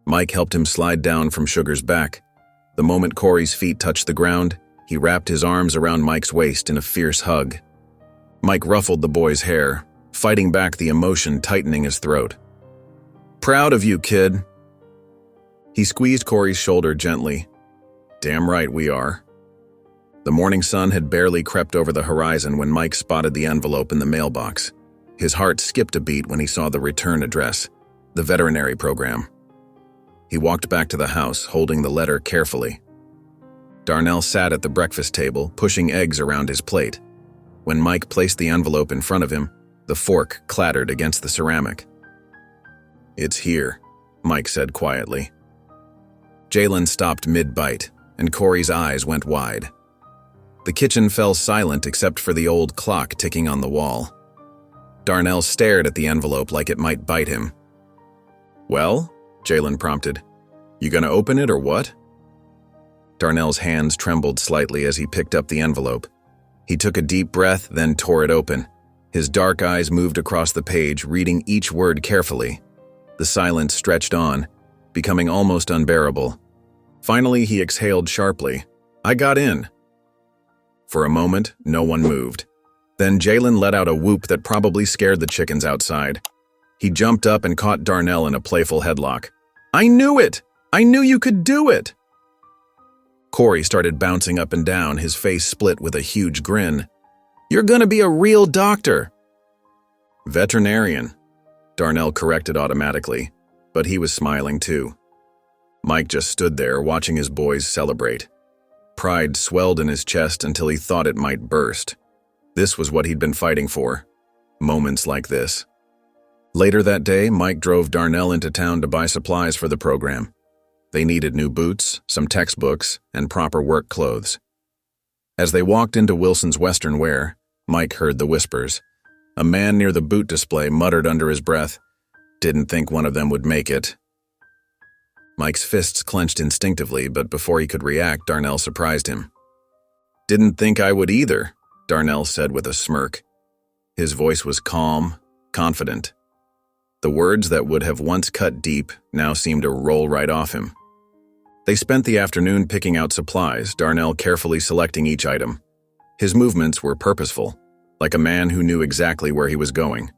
Mike helped him slide down from Sugar's back. The moment Corey's feet touched the ground, he wrapped his arms around Mike's waist in a fierce hug. Mike ruffled the boy's hair, fighting back the emotion tightening his throat. Proud of you, kid. He squeezed Corey's shoulder gently. Damn right we are. The morning sun had barely crept over the horizon when Mike spotted the envelope in the mailbox. His heart skipped a beat when he saw the return address, the veterinary program. He walked back to the house, holding the letter carefully. Darnell sat at the breakfast table, pushing eggs around his plate. When Mike placed the envelope in front of him, the fork clattered against the ceramic. It's here, Mike said quietly. Jalen stopped mid-bite, and Corey's eyes went wide. The kitchen fell silent except for the old clock ticking on the wall. Darnell stared at the envelope like it might bite him. Well? Jalen prompted. You gonna open it or what? Darnell's hands trembled slightly as he picked up the envelope. He took a deep breath, then tore it open. His dark eyes moved across the page, reading each word carefully. The silence stretched on, becoming almost unbearable. Finally, he exhaled sharply. I got in. For a moment, no one moved. Then Jalen let out a whoop that probably scared the chickens outside. He jumped up and caught Darnell in a playful headlock. I knew it! I knew you could do it! Corey started bouncing up and down, his face split with a huge grin. You're gonna be a real doctor! Veterinarian, Darnell corrected automatically, but he was smiling too. Mike just stood there watching his boys celebrate. Pride swelled in his chest until he thought it might burst. This was what he'd been fighting for. Moments like this. Later that day, Mike drove Darnell into town to buy supplies for the program. They needed new boots, some textbooks, and proper work clothes. As they walked into Wilson's Western Wear, Mike heard the whispers. A man near the boot display muttered under his breath, "Didn't think one of them would make it." Mike's fists clenched instinctively, but before he could react, Darnell surprised him. "Didn't think I would either," Darnell said with a smirk. His voice was calm, confident. The words that would have once cut deep now seemed to roll right off him. They spent the afternoon picking out supplies, Darnell carefully selecting each item. His movements were purposeful, like a man who knew exactly where he was going.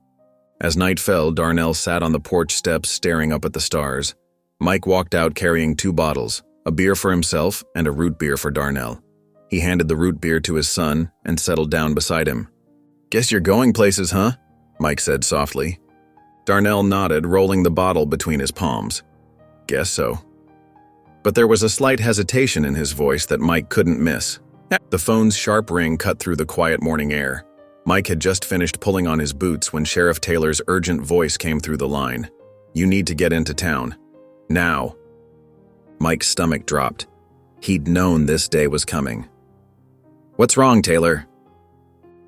As night fell, Darnell sat on the porch steps staring up at the stars. Mike walked out carrying 2 bottles, a beer for himself and a root beer for Darnell. He handed the root beer to his son and settled down beside him. Guess you're going places, huh? Mike said softly. Darnell nodded, rolling the bottle between his palms. Guess so. But there was a slight hesitation in his voice that Mike couldn't miss. The phone's sharp ring cut through the quiet morning air. Mike had just finished pulling on his boots when Sheriff Taylor's urgent voice came through the line. You need to get into town. Now. Mike's stomach dropped. He'd known this day was coming. What's wrong, Taylor?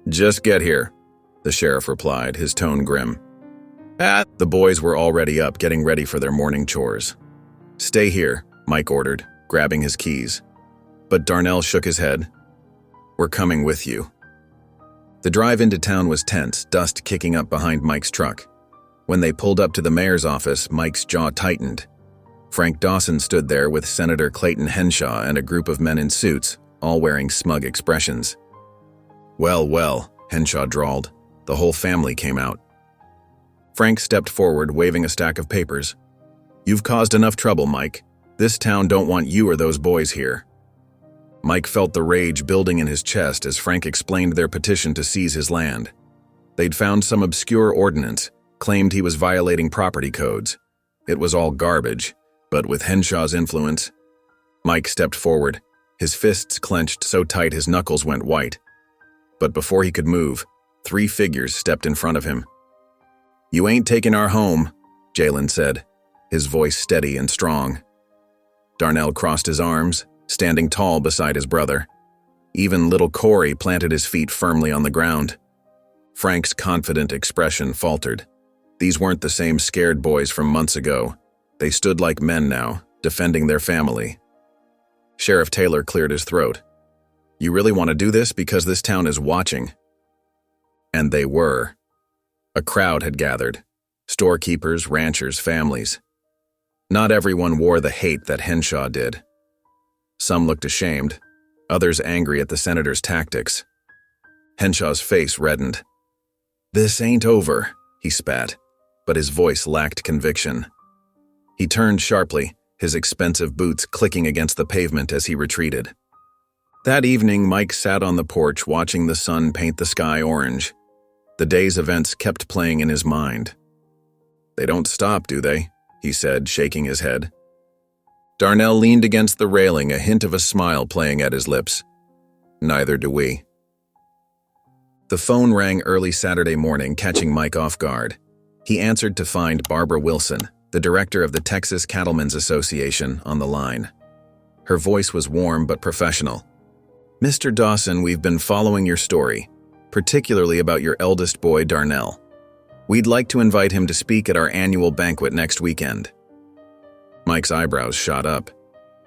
Just get here, the sheriff replied, his tone grim. The boys were already up, getting ready for their morning chores. Stay here, Mike ordered, grabbing his keys. But Darnell shook his head. We're coming with you. The drive into town was tense, dust kicking up behind Mike's truck. When they pulled up to the mayor's office, Mike's jaw tightened. Frank Dawson stood there with Senator Clayton Henshaw and a group of men in suits, all wearing smug expressions. Well, Henshaw drawled. The whole family came out. Frank stepped forward, waving a stack of papers. You've caused enough trouble, Mike. This town don't want you or those boys here. Mike felt the rage building in his chest as Frank explained their petition to seize his land. They'd found some obscure ordinance, claimed he was violating property codes. It was all garbage, but with Henshaw's influence. Mike stepped forward, his fists clenched so tight his knuckles went white. But before he could move, 3 figures stepped in front of him. "You ain't taking our home," Jalen said, his voice steady and strong. Darnell crossed his arms, standing tall beside his brother. Even little Corey planted his feet firmly on the ground. Frank's confident expression faltered. These weren't the same scared boys from months ago. They stood like men now, defending their family. Sheriff Taylor cleared his throat. "You really want to do this because this town is watching?" And they were. A crowd had gathered. Storekeepers, ranchers, families. Not everyone wore the hate that Henshaw did. Some looked ashamed, others angry at the senator's tactics. Henshaw's face reddened. "This ain't over," he spat, but his voice lacked conviction. He turned sharply, his expensive boots clicking against the pavement as he retreated. That evening, Mike sat on the porch watching the sun paint the sky orange. The day's events kept playing in his mind. "They don't stop, do they?" he said, shaking his head. Darnell leaned against the railing, a hint of a smile playing at his lips. "Neither do we." The phone rang early Saturday morning, catching Mike off guard. He answered to find Barbara Wilson, the director of the Texas Cattlemen's Association, on the line. Her voice was warm but professional. "Mr. Dawson, we've been following your story, particularly about your eldest boy, Darnell. We'd like to invite him to speak at our annual banquet next weekend." Mike's eyebrows shot up.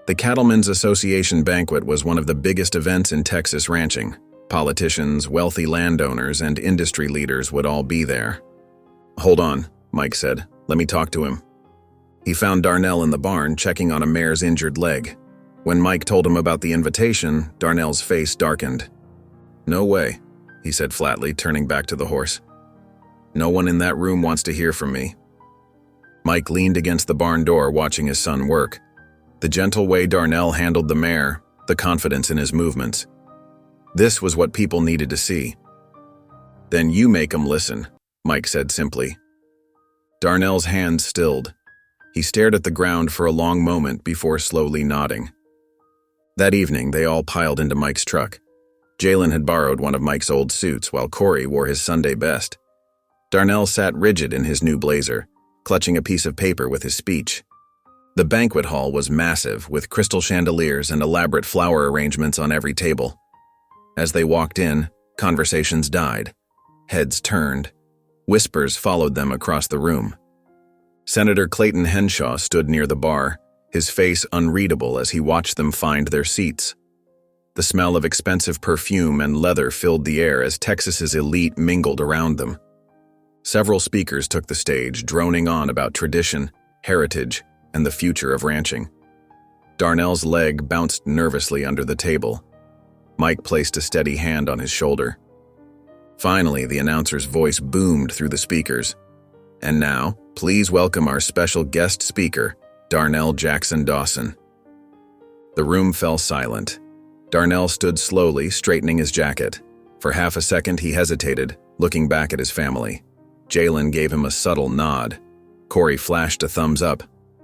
The Cattlemen's Association banquet was one of the biggest events in Texas ranching. Politicians, wealthy landowners, and industry leaders would all be there. "Hold on," Mike said. "Let me talk to him." He found Darnell in the barn, checking on a mare's injured leg. When Mike told him about the invitation, Darnell's face darkened. "No way," he said flatly, turning back to the horse. "No one in that room wants to hear from me." Mike leaned against the barn door, watching his son work. The gentle way Darnell handled the mare, the confidence in his movements. This was what people needed to see. "Then you make 'em listen," Mike said simply. Darnell's hands stilled. He stared at the ground for a long moment before slowly nodding. That evening, they all piled into Mike's truck. Jalen had borrowed one of Mike's old suits, while Corey wore his Sunday best. Darnell sat rigid in his new blazer, clutching a piece of paper with his speech. The banquet hall was massive, with crystal chandeliers and elaborate flower arrangements on every table. As they walked in, conversations died. Heads turned. Whispers followed them across the room. Senator Clayton Henshaw stood near the bar, his face unreadable as he watched them find their seats. The smell of expensive perfume and leather filled the air as Texas's elite mingled around them. Several speakers took the stage, droning on about tradition, heritage, and the future of ranching. Darnell's leg bounced nervously under the table. Mike placed a steady hand on his shoulder. Finally, the announcer's voice boomed through the speakers. "And now, please welcome our special guest speaker, Darnell Jackson Dawson." The room fell silent. Darnell stood slowly, straightening his jacket. For half a second, he hesitated, looking back at his family. Jalen gave him a subtle nod. Corey flashed a thumbs up.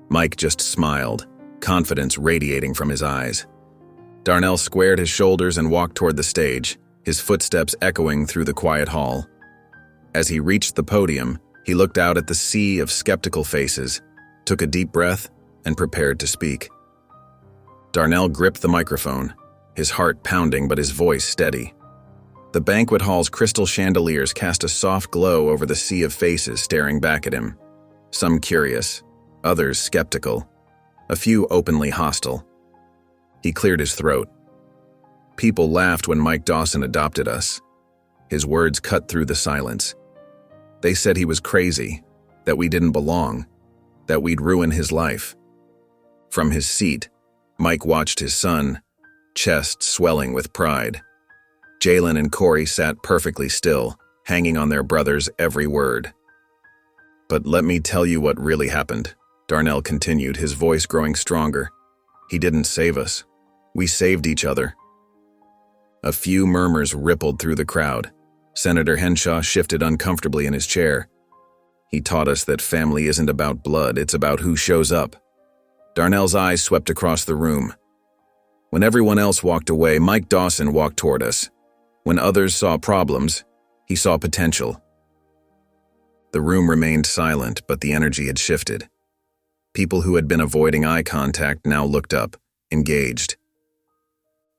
Mike just smiled, confidence radiating from his eyes. Darnell squared his shoulders and walked toward the stage, his footsteps echoing through the quiet hall. As he reached the podium, he looked out at the sea of skeptical faces, took a deep breath, and prepared to speak. Darnell gripped the microphone, his heart pounding but his voice steady. The banquet hall's crystal chandeliers cast a soft glow over the sea of faces staring back at him. Some curious, others skeptical, a few openly hostile. He cleared his throat. "People laughed when Mike Dawson adopted us." His words cut through the silence. "They said he was crazy, that we didn't belong, that we'd ruin his life." From his seat, Mike watched his son, chest swelling with pride. Jalen and Corey sat perfectly still, hanging on their brother's every word. "But let me tell you what really happened," Darnell continued, his voice growing stronger. "He didn't save us. We saved each other, A few murmurs rippled through the crowd. Senator Henshaw shifted uncomfortably in his chair. He taught us that family isn't about blood, it's about who shows up. Darnell's eyes swept across the room. When everyone else walked away, Mike Dawson walked toward us. When others saw problems, he saw potential. The room remained silent, but the energy had shifted. People who had been avoiding eye contact now looked up, engaged.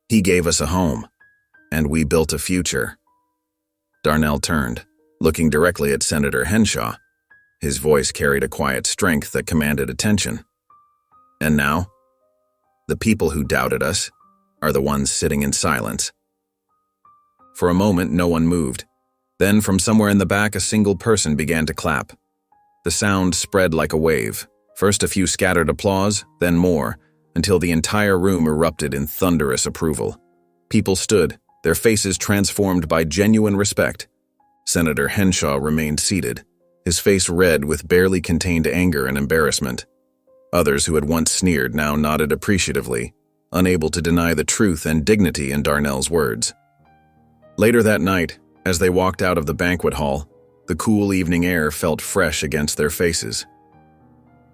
He gave us a home, and we built a future. Darnell turned, looking directly at Senator Henshaw. His voice carried a quiet strength that commanded attention. And now, the people who doubted us are the ones sitting in silence. For a moment, no one moved. Then, from somewhere in the back, a single person began to clap. The sound spread like a wave. First a few scattered applause, then more, until the entire room erupted in thunderous approval. People stood, their faces transformed by genuine respect. Senator Henshaw remained seated, his face red with barely contained anger and embarrassment. Others who had once sneered now nodded appreciatively, unable to deny the truth and dignity in Darnell's words. Later that night, as they walked out of the banquet hall, the cool evening air felt fresh against their faces.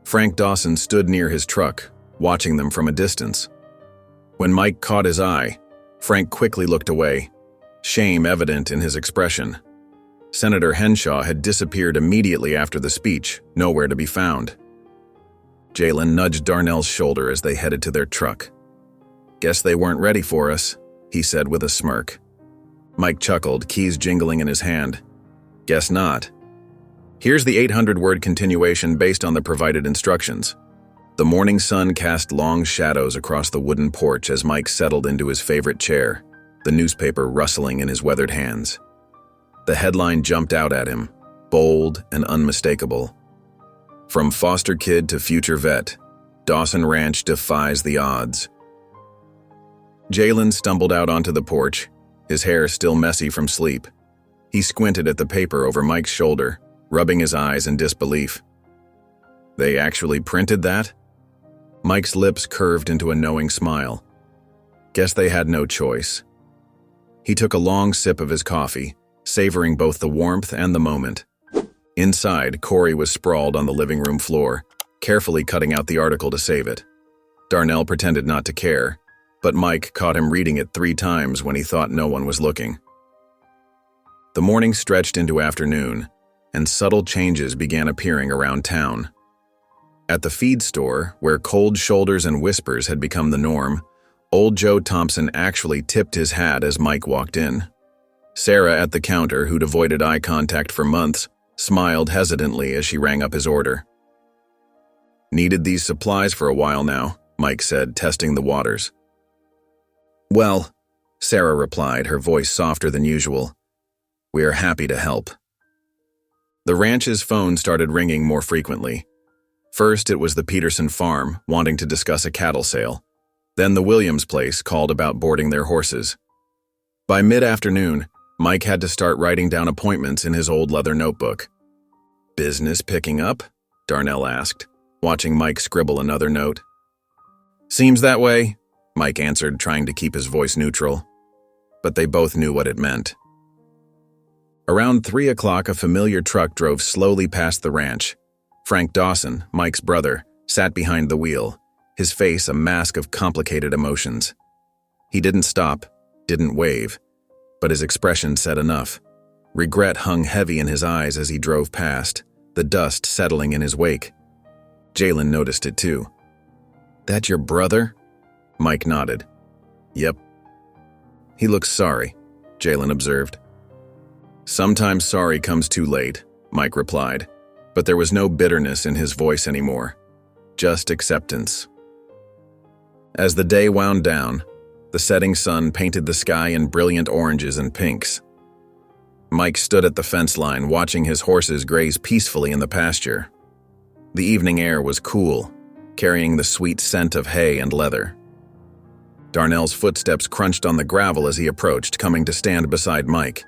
Frank Dawson stood near his truck, watching them from a distance. When Mike caught his eye, Frank quickly looked away, shame evident in his expression. Senator Henshaw had disappeared immediately after the speech, nowhere to be found. Jalen nudged Darnell's shoulder as they headed to their truck. "Guess they weren't ready for us," he said with a smirk. Mike chuckled, keys jingling in his hand. "Guess not." Here's the 800-word continuation based on the provided instructions. The morning sun cast long shadows across the wooden porch as Mike settled into his favorite chair, the newspaper rustling in his weathered hands. The headline jumped out at him, bold and unmistakable. From foster kid to future vet, Dawson Ranch defies the odds. Jalen stumbled out onto the porch, his hair still messy from sleep. He squinted at the paper over Mike's shoulder, rubbing his eyes in disbelief. "They actually printed that?" Mike's lips curved into a knowing smile. Guess they had no choice. He took a long sip of his coffee, savoring both the warmth and the moment. Inside, Corey was sprawled on the living room floor, carefully cutting out the article to save it. Darnell pretended not to care, but Mike caught him reading it 3 times when he thought no one was looking. The morning stretched into afternoon, and subtle changes began appearing around town. At the feed store, where cold shoulders and whispers had become the norm, old Joe Thompson actually tipped his hat as Mike walked in. Sarah at the counter, who'd avoided eye contact for months, smiled hesitantly as she rang up his order. "Needed these supplies for a while now," Mike said, testing the waters. "Well," Sarah replied, her voice softer than usual, "we are happy to help." The ranch's phone started ringing more frequently. First, it was the Peterson farm, wanting to discuss a cattle sale. Then the Williams place called about boarding their horses. By mid-afternoon, Mike had to start writing down appointments in his old leather notebook. "Business picking up?" Darnell asked, watching Mike scribble another note. "Seems that way," Mike answered, trying to keep his voice neutral. But they both knew what it meant. Around 3 o'clock, a familiar truck drove slowly past the ranch. Frank Dawson, Mike's brother, sat behind the wheel, his face a mask of complicated emotions. He didn't stop, didn't wave, but his expression said enough. Regret hung heavy in his eyes as he drove past, the dust settling in his wake. Jalen noticed it too. "That your brother?" Mike nodded. "Yep." "He looks sorry," Jalen observed. "Sometimes sorry comes too late," Mike replied, but there was no bitterness in his voice anymore, just acceptance. As the day wound down, the setting sun painted the sky in brilliant oranges and pinks. Mike stood at the fence line, watching his horses graze peacefully in the pasture. The evening air was cool, carrying the sweet scent of hay and leather. Darnell's footsteps crunched on the gravel as he approached, coming to stand beside Mike.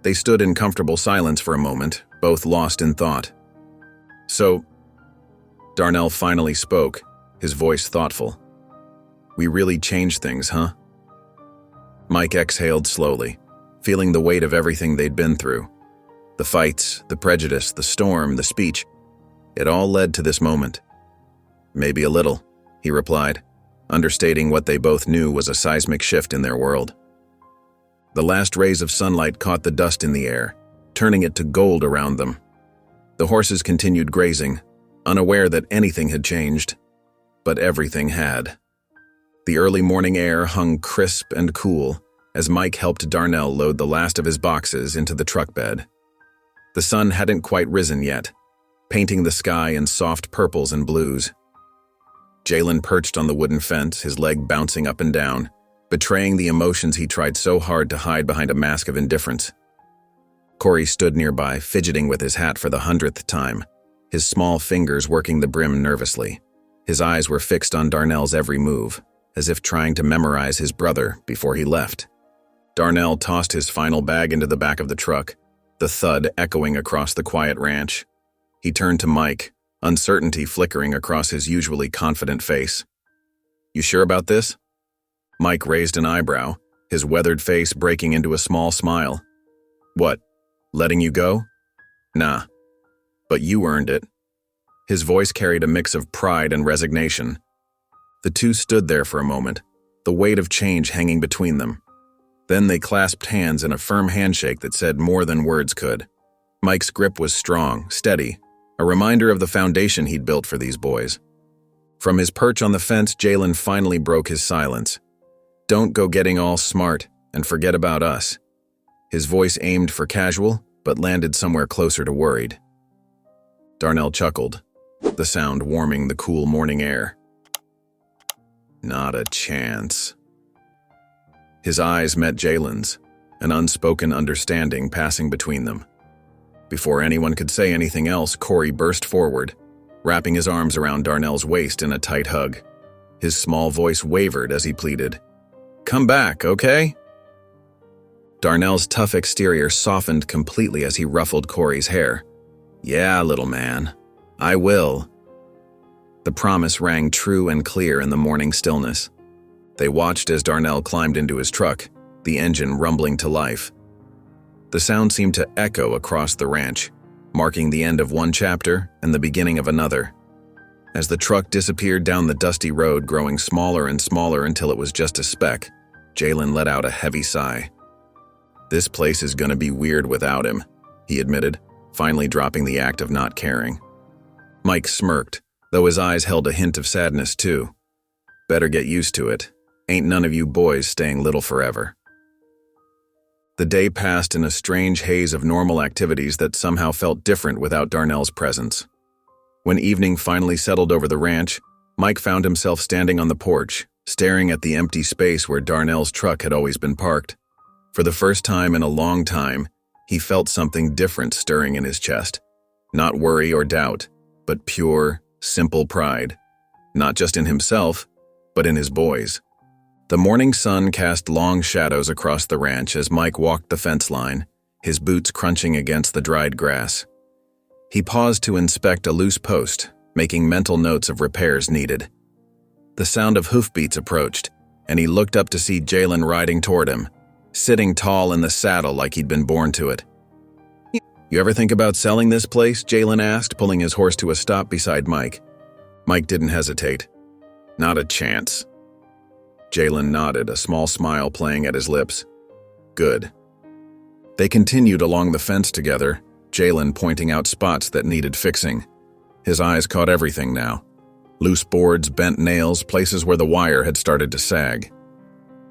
They stood in comfortable silence for a moment, both lost in thought. "So," Darnell finally spoke, his voice thoughtful. "We really changed things, huh?" Mike exhaled slowly, feeling the weight of everything they'd been through. The fights, the prejudice, the storm, the speech. It all led to this moment. "Maybe a little," he replied, understating what they both knew was a seismic shift in their world. The last rays of sunlight caught the dust in the air, turning it to gold around them. The horses continued grazing, unaware that anything had changed. But everything had. The early morning air hung crisp and cool as Mike helped Darnell load the last of his boxes into the truck bed. The sun hadn't quite risen yet, painting the sky in soft purples and blues. Jalen perched on the wooden fence, his leg bouncing up and down, betraying the emotions he tried so hard to hide behind a mask of indifference. Corey stood nearby, fidgeting with his hat for the 100th time, his small fingers working the brim nervously. His eyes were fixed on Darnell's every move, as if trying to memorize his brother before he left. Darnell tossed his final bag into the back of the truck, the thud echoing across the quiet ranch. He turned to Mike, uncertainty flickering across his usually confident face. "You sure about this?" Mike raised an eyebrow, his weathered face breaking into a small smile. "What, letting you go?" "Nah. But you earned it." His voice carried a mix of pride and resignation. The two stood there for a moment, the weight of change hanging between them. Then they clasped hands in a firm handshake that said more than words could. Mike's grip was strong, steady, a reminder of the foundation he'd built for these boys. From his perch on the fence, Jalen finally broke his silence. "Don't go getting all smart and forget about us." His voice aimed for casual, but landed somewhere closer to worried. Darnell chuckled, the sound warming the cool morning air. "Not a chance." His eyes met Jalen's, an unspoken understanding passing between them. Before anyone could say anything else, Corey burst forward, wrapping his arms around Darnell's waist in a tight hug. His small voice wavered as he pleaded, "Come back, okay?" Darnell's tough exterior softened completely as he ruffled Corey's hair. "Yeah, little man, I will." The promise rang true and clear in the morning stillness. They watched as Darnell climbed into his truck, the engine rumbling to life. The sound seemed to echo across the ranch, marking the end of one chapter and the beginning of another. As the truck disappeared down the dusty road, growing smaller and smaller until it was just a speck, Jalen let out a heavy sigh. "This place is gonna be weird without him," he admitted, finally dropping the act of not caring. Mike smirked, though his eyes held a hint of sadness too. "Better get used to it. Ain't none of you boys staying little forever." The day passed in a strange haze of normal activities that somehow felt different without Darnell's presence. When evening finally settled over the ranch, Mike found himself standing on the porch, staring at the empty space where Darnell's truck had always been parked. For the first time in a long time, he felt something different stirring in his chest. Not worry or doubt, but pure, simple pride. Not just in himself, but in his boys. The morning sun cast long shadows across the ranch as Mike walked the fence line, his boots crunching against the dried grass. He paused to inspect a loose post, making mental notes of repairs needed. The sound of hoofbeats approached, and he looked up to see Jalen riding toward him, sitting tall in the saddle like he'd been born to it. "You ever think about selling this place?" Jalen asked, pulling his horse to a stop beside Mike. Mike didn't hesitate. "Not a chance." Jalen nodded, a small smile playing at his lips. "Good." They continued along the fence together, Jalen pointing out spots that needed fixing. His eyes caught everything now. Loose boards, bent nails, places where the wire had started to sag.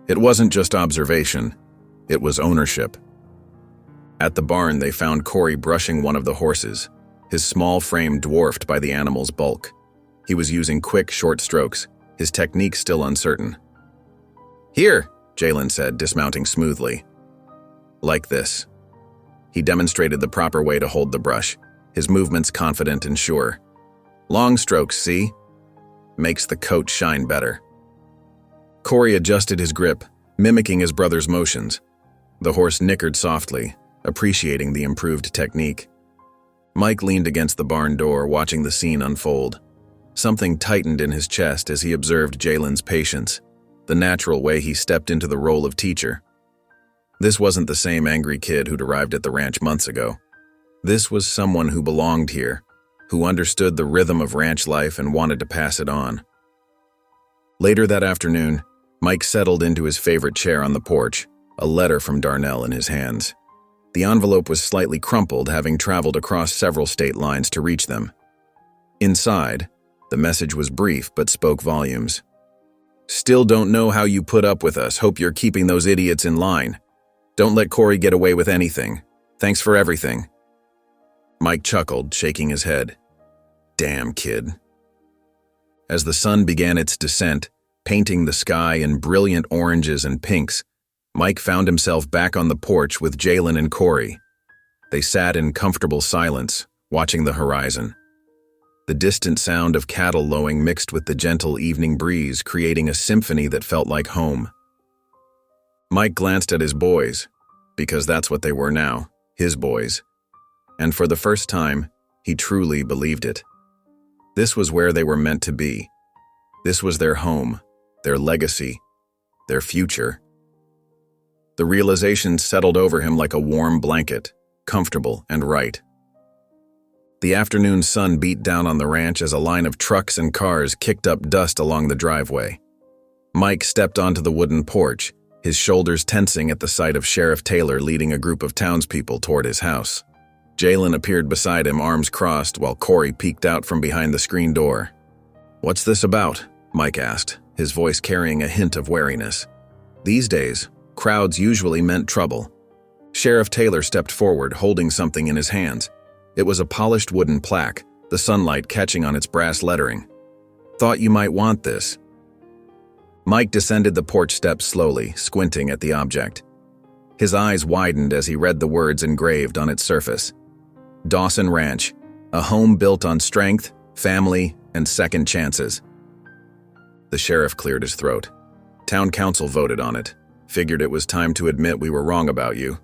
It wasn't just observation, it was ownership. At the barn, they found Corey brushing one of the horses, his small frame dwarfed by the animal's bulk. He was using quick, short strokes, his technique still uncertain. "Here," Jalen said, dismounting smoothly. "Like this." He demonstrated the proper way to hold the brush, his movements confident and sure. "Long strokes, see? Makes the coat shine better." Corey adjusted his grip, mimicking his brother's motions. The horse nickered softly, appreciating the improved technique. Mike leaned against the barn door, watching the scene unfold. Something tightened in his chest as he observed Jalen's patience, the natural way he stepped into the role of teacher, This wasn't the same angry kid who'd arrived at the ranch months ago. This was someone who belonged here, who understood the rhythm of ranch life and wanted to pass it on. Later that afternoon, Mike settled into his favorite chair on the porch, a letter from Darnell in his hands. The envelope was slightly crumpled, having traveled across several state lines to reach them. Inside, the message was brief but spoke volumes. "Still don't know how you put up with us. Hope you're keeping those idiots in line. Don't let Corey get away with anything. Thanks for everything." Mike chuckled, shaking his head. Damn kid. As the sun began its descent, painting the sky in brilliant oranges and pinks, Mike found himself back on the porch with Jalen and Corey. They sat in comfortable silence, watching the horizon. The distant sound of cattle lowing mixed with the gentle evening breeze, creating a symphony that felt like home. Mike glanced at his boys, because that's what they were now, his boys. And for the first time, he truly believed it. This was where they were meant to be. This was their home, their legacy, their future. The realization settled over him like a warm blanket, comfortable and right. The afternoon sun beat down on the ranch as a line of trucks and cars kicked up dust along the driveway. Mike stepped onto the wooden porch, his shoulders tensing at the sight of Sheriff Taylor leading a group of townspeople toward his house. Jalen appeared beside him, arms crossed, while Corey peeked out from behind the screen door. "What's this about?" Mike asked, his voice carrying a hint of wariness. These days, crowds usually meant trouble. Sheriff Taylor stepped forward, holding something in his hands. It was a polished wooden plaque, the sunlight catching on its brass lettering. "Thought you might want this." Mike descended the porch steps slowly, squinting at the object. His eyes widened as he read the words engraved on its surface. Dawson Ranch, a home built on strength, family, and second chances. The sheriff cleared his throat. Town council voted on it. Figured it was time to admit we were wrong about you.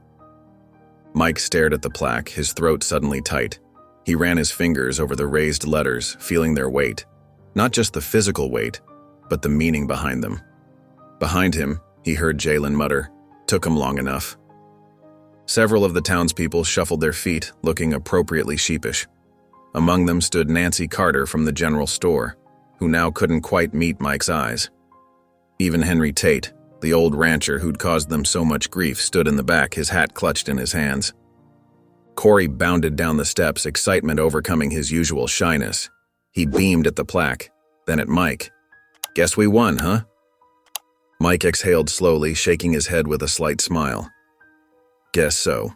Mike stared at the plaque, his throat suddenly tight. He ran his fingers over the raised letters, feeling their weight. Not just the physical weight, but the meaning behind them. Behind him, he heard Jalen mutter, "Took him long enough." Several of the townspeople shuffled their feet, looking appropriately sheepish. Among them stood Nancy Carter from the general store, who now couldn't quite meet Mike's eyes. Even Henry Tate, the old rancher who'd caused them so much grief, stood in the back, his hat clutched in his hands. Corey bounded down the steps, excitement overcoming his usual shyness. He beamed at the plaque, then at Mike. "Guess we won, huh?" Mike exhaled slowly, shaking his head with a slight smile. "Guess so."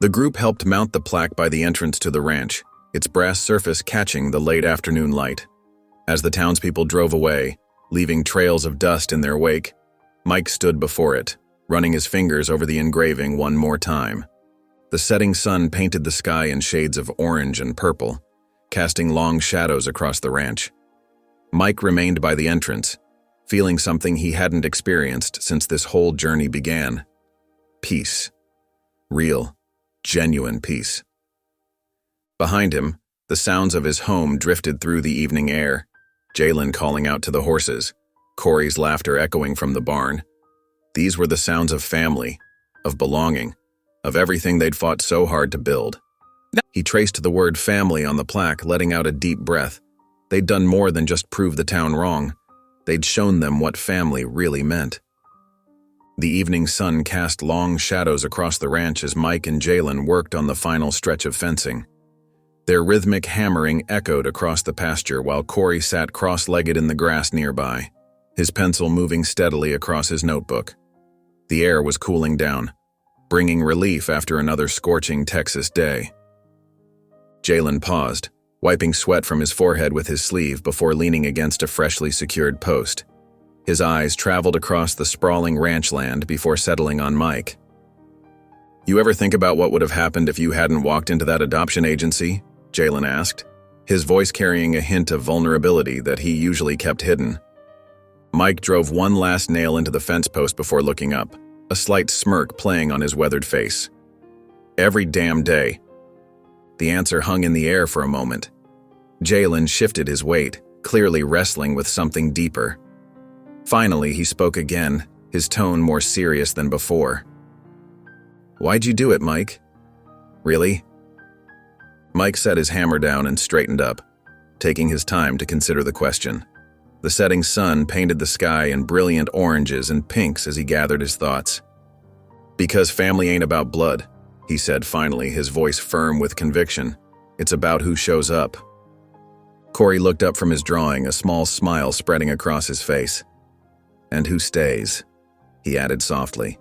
The group helped mount the plaque by the entrance to the ranch, its brass surface catching the late afternoon light. As the townspeople drove away, leaving trails of dust in their wake, Mike stood before it, running his fingers over the engraving one more time. The setting sun painted the sky in shades of orange and purple, casting long shadows across the ranch. Mike remained by the entrance, feeling something he hadn't experienced since this whole journey began. Peace. Real, genuine peace. Behind him, the sounds of his home drifted through the evening air, Jalen calling out to the horses, Corey's laughter echoing from the barn. These were the sounds of family, of belonging, of everything they'd fought so hard to build. He traced the word family on the plaque, letting out a deep breath. They'd done more than just prove the town wrong. They'd shown them what family really meant. The evening sun cast long shadows across the ranch as Mike and Jalen worked on the final stretch of fencing. Their rhythmic hammering echoed across the pasture while Corey sat cross-legged in the grass nearby, his pencil moving steadily across his notebook. The air was cooling down, bringing relief after another scorching Texas day. Jalen paused, wiping sweat from his forehead with his sleeve before leaning against a freshly secured post. His eyes traveled across the sprawling ranch land before settling on Mike. "You ever think about what would have happened if you hadn't walked into that adoption agency?" Jalen asked, his voice carrying a hint of vulnerability that he usually kept hidden. Mike drove one last nail into the fence post before looking up, a slight smirk playing on his weathered face. "Every damn day." The answer hung in the air for a moment. Jalen shifted his weight, clearly wrestling with something deeper. Finally, he spoke again, his tone more serious than before. Why'd you do it, Mike? Really? Mike set his hammer down and straightened up, taking his time to consider the question. The setting sun painted the sky in brilliant oranges and pinks as he gathered his thoughts. Because family ain't about blood, he said finally, his voice firm with conviction. It's about who shows up. Corey looked up from his drawing, a small smile spreading across his face. And who stays, he added softly.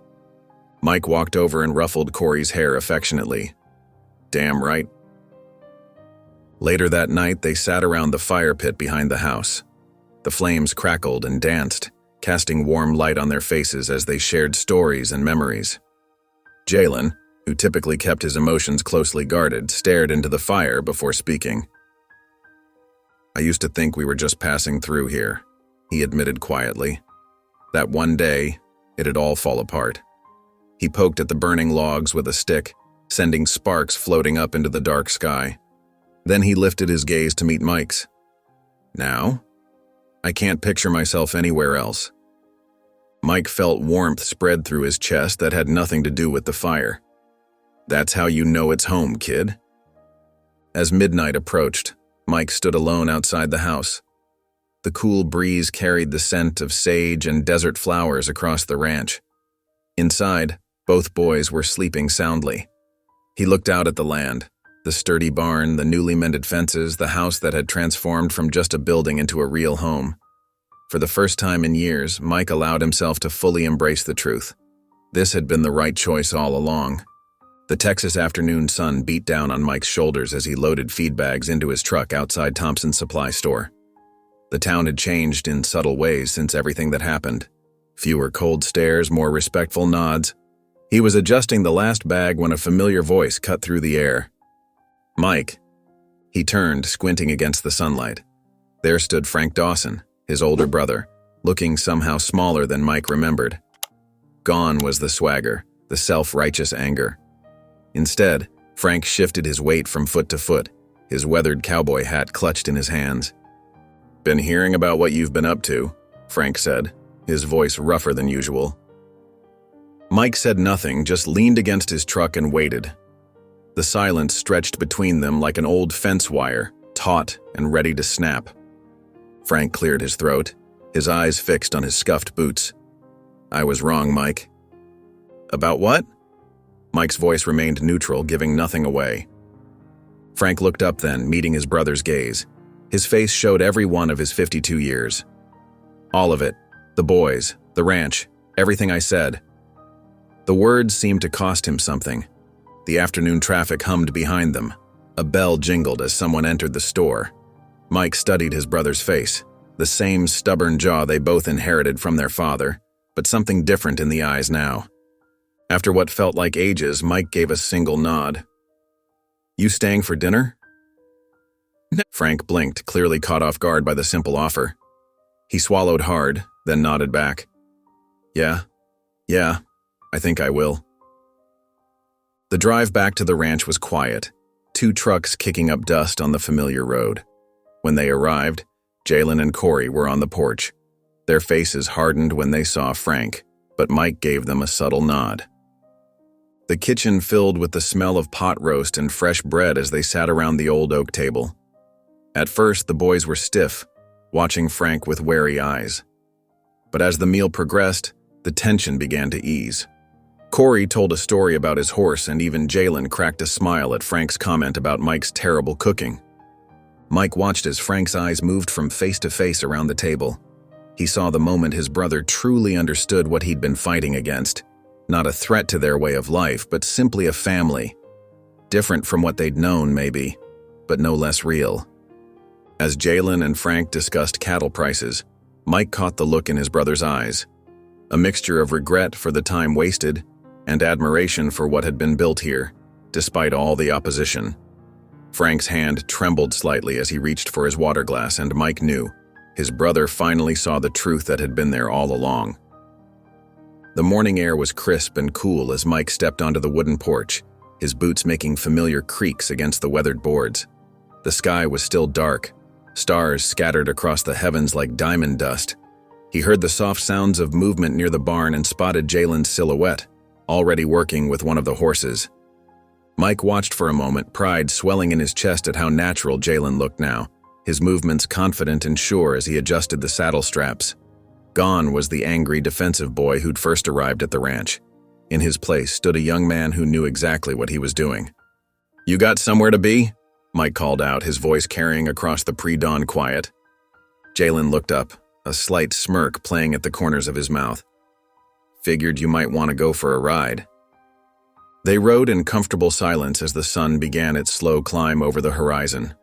Mike walked over and ruffled Corey's hair affectionately. Damn right. Later that night, they sat around the fire pit behind the house. The flames crackled and danced, casting warm light on their faces as they shared stories and memories. Jalen, who typically kept his emotions closely guarded, stared into the fire before speaking. I used to think we were just passing through here, he admitted quietly. That one day, it'd all fall apart. He poked at the burning logs with a stick, sending sparks floating up into the dark sky. Then he lifted his gaze to meet Mike's. Now? I can't picture myself anywhere else. Mike felt warmth spread through his chest that had nothing to do with the fire. That's how you know it's home, kid. As midnight approached, Mike stood alone outside the house. The cool breeze carried the scent of sage and desert flowers across the ranch. Inside, both boys were sleeping soundly. He looked out at the land, the sturdy barn, the newly mended fences, the house that had transformed from just a building into a real home. For the first time in years, Mike allowed himself to fully embrace the truth. This had been the right choice all along. The Texas afternoon sun beat down on Mike's shoulders as he loaded feed bags into his truck outside Thompson's supply store. The town had changed in subtle ways since everything that happened. Fewer cold stares, more respectful nods. He was adjusting the last bag when a familiar voice cut through the air. Mike. He turned, squinting against the sunlight. There stood Frank Dawson, his older brother, looking somehow smaller than Mike remembered. Gone was the swagger, the self-righteous anger. Instead, Frank shifted his weight from foot to foot, his weathered cowboy hat clutched in his hands. Been hearing about what you've been up to, Frank said, his voice rougher than usual. Mike said nothing, just leaned against his truck and waited. The silence stretched between them like an old fence wire, taut and ready to snap. Frank cleared his throat, his eyes fixed on his scuffed boots. I was wrong, Mike. About what? Mike's voice remained neutral, giving nothing away. Frank looked up then, meeting his brother's gaze. His face showed every one of his 52 years. All of it. The boys, the ranch, everything I said. The words seemed to cost him something. The afternoon traffic hummed behind them. A bell jingled as someone entered the store. Mike studied his brother's face, the same stubborn jaw they both inherited from their father, but something different in the eyes now. After what felt like ages, Mike gave a single nod. You staying for dinner? Frank blinked, clearly caught off guard by the simple offer. He swallowed hard, then nodded back. Yeah, I think I will. The drive back to the ranch was quiet, 2 trucks kicking up dust on the familiar road. When they arrived, Jalen and Corey were on the porch. Their faces hardened when they saw Frank, but Mike gave them a subtle nod. The kitchen filled with the smell of pot roast and fresh bread as they sat around the old oak table. At first, the boys were stiff, watching Frank with wary eyes. But as the meal progressed, the tension began to ease. Corey told a story about his horse, and even Jalen cracked a smile at Frank's comment about Mike's terrible cooking. Mike watched as Frank's eyes moved from face to face around the table. He saw the moment his brother truly understood what he'd been fighting against. Not a threat to their way of life, but simply a family. Different from what they'd known, maybe, but no less real. As Jalen and Frank discussed cattle prices, Mike caught the look in his brother's eyes. A mixture of regret for the time wasted and admiration for what had been built here, despite all the opposition. Frank's hand trembled slightly as he reached for his water glass, and Mike knew his brother finally saw the truth that had been there all along. The morning air was crisp and cool as Mike stepped onto the wooden porch, his boots making familiar creaks against the weathered boards. The sky was still dark, stars scattered across the heavens like diamond dust. He heard the soft sounds of movement near the barn and spotted Jalen's silhouette, already working with one of the horses. Mike watched for a moment, pride swelling in his chest at how natural Jalen looked now, his movements confident and sure as he adjusted the saddle straps. Gone was the angry, defensive boy who'd first arrived at the ranch. In his place stood a young man who knew exactly what he was doing. "You got somewhere to be?" Mike called out, his voice carrying across the pre-dawn quiet. Jalen looked up, a slight smirk playing at the corners of his mouth. "Figured you might want to go for a ride." They rode in comfortable silence as the sun began its slow climb over the horizon.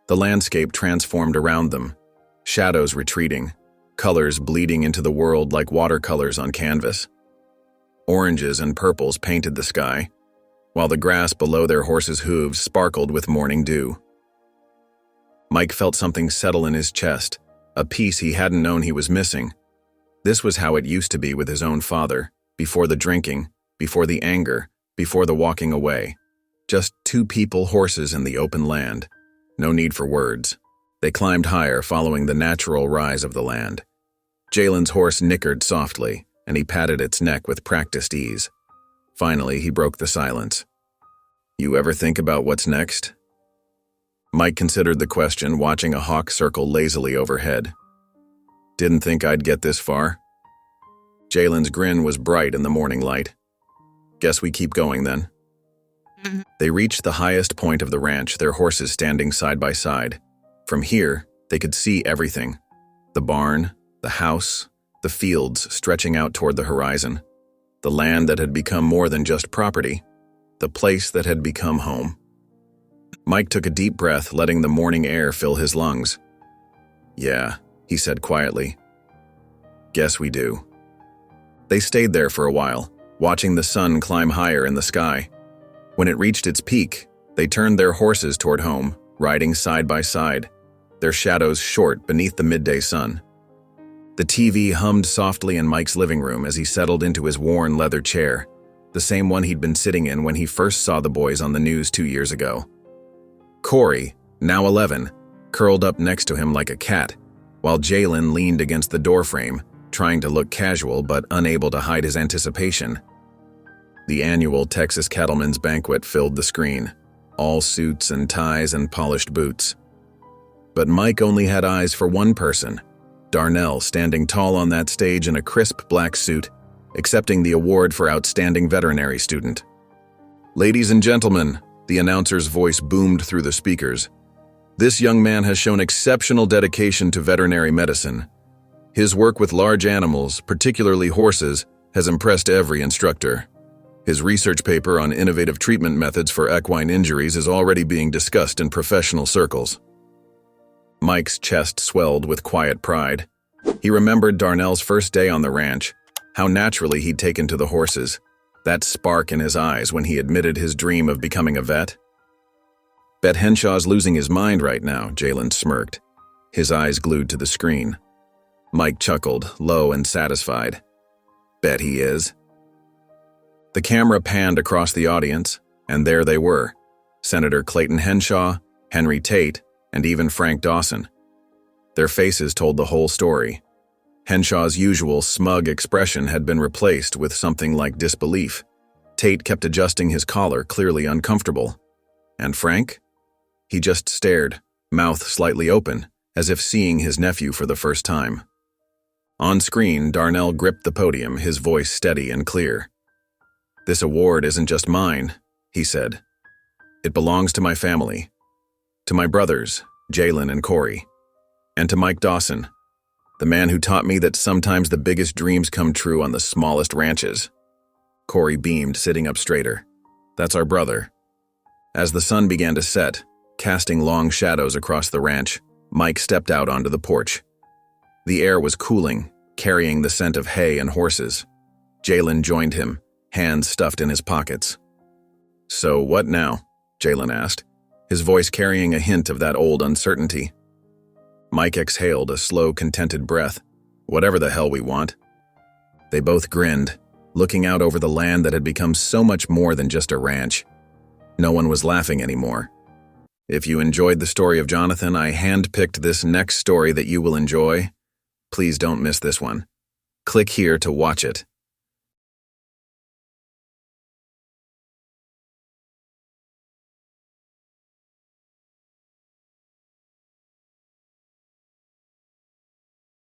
The landscape transformed around them, shadows retreating, colors bleeding into the world like watercolors on canvas. Oranges and purples painted the sky, while the grass below their horses' hooves sparkled with morning dew. Mike felt something settle in his chest, a piece he hadn't known he was missing. This was how it used to be with his own father, before the drinking, before the anger, before the walking away. Just two people, horses in the open land. No need for words. They climbed higher, following the natural rise of the land. Jalen's horse nickered softly, and he patted its neck with practiced ease. Finally, he broke the silence. "You ever think about what's next?" Mike considered the question, watching a hawk circle lazily overhead. "Didn't think I'd get this far." Jalen's grin was bright in the morning light. "Guess we keep going then." They reached the highest point of the ranch, their horses standing side by side. From here, they could see everything. The barn, the house, the fields stretching out toward the horizon. The land that had become more than just property. The place that had become home. Mike took a deep breath, letting the morning air fill his lungs. "Yeah," he said quietly. "Guess we do." They stayed there for a while, watching the sun climb higher in the sky. When it reached its peak, they turned their horses toward home, riding side by side, their shadows short beneath the midday sun. The TV hummed softly in Mike's living room as he settled into his worn leather chair, the same one he'd been sitting in when he first saw the boys on the news 2 years ago. Corey, now 11, curled up next to him like a cat, while Jalen leaned against the doorframe, trying to look casual but unable to hide his anticipation. The annual Texas Cattlemen's Banquet filled the screen, all suits and ties and polished boots. But Mike only had eyes for one person, Darnell, standing tall on that stage in a crisp black suit, accepting the award for Outstanding Veterinary Student. "Ladies and gentlemen," the announcer's voice boomed through the speakers, "this young man has shown exceptional dedication to veterinary medicine. His work with large animals, particularly horses, has impressed every instructor. His research paper on innovative treatment methods for equine injuries is already being discussed in professional circles." Mike's chest swelled with quiet pride. He remembered Darnell's first day on the ranch, how naturally he'd taken to the horses, that spark in his eyes when he admitted his dream of becoming a vet. "Bet Henshaw's losing his mind right now," Jalen smirked, his eyes glued to the screen. Mike chuckled, low and satisfied. "Bet he is." The camera panned across the audience, and there they were, Senator Clayton Henshaw, Henry Tate, and even Frank Dawson. Their faces told the whole story. Henshaw's usual smug expression had been replaced with something like disbelief. Tate kept adjusting his collar, clearly uncomfortable. And Frank? He just stared, mouth slightly open, as if seeing his nephew for the first time. On screen, Darnell gripped the podium, his voice steady and clear. "This award isn't just mine," he said. "It belongs to my family. To my brothers, Jalen and Corey. And to Mike Dawson, the man who taught me that sometimes the biggest dreams come true on the smallest ranches." Corey beamed, sitting up straighter. "That's our brother." As the sun began to set, casting long shadows across the ranch, Mike stepped out onto the porch. The air was cooling, carrying the scent of hay and horses. Jalen joined him, hands stuffed in his pockets. "So what now?" Jalen asked, his voice carrying a hint of that old uncertainty. Mike exhaled a slow, contented breath. "Whatever the hell we want." They both grinned, looking out over the land that had become so much more than just a ranch. No one was laughing anymore. If you enjoyed the story of Jonathan, I handpicked this next story that you will enjoy. Please don't miss this one. Click here to watch it.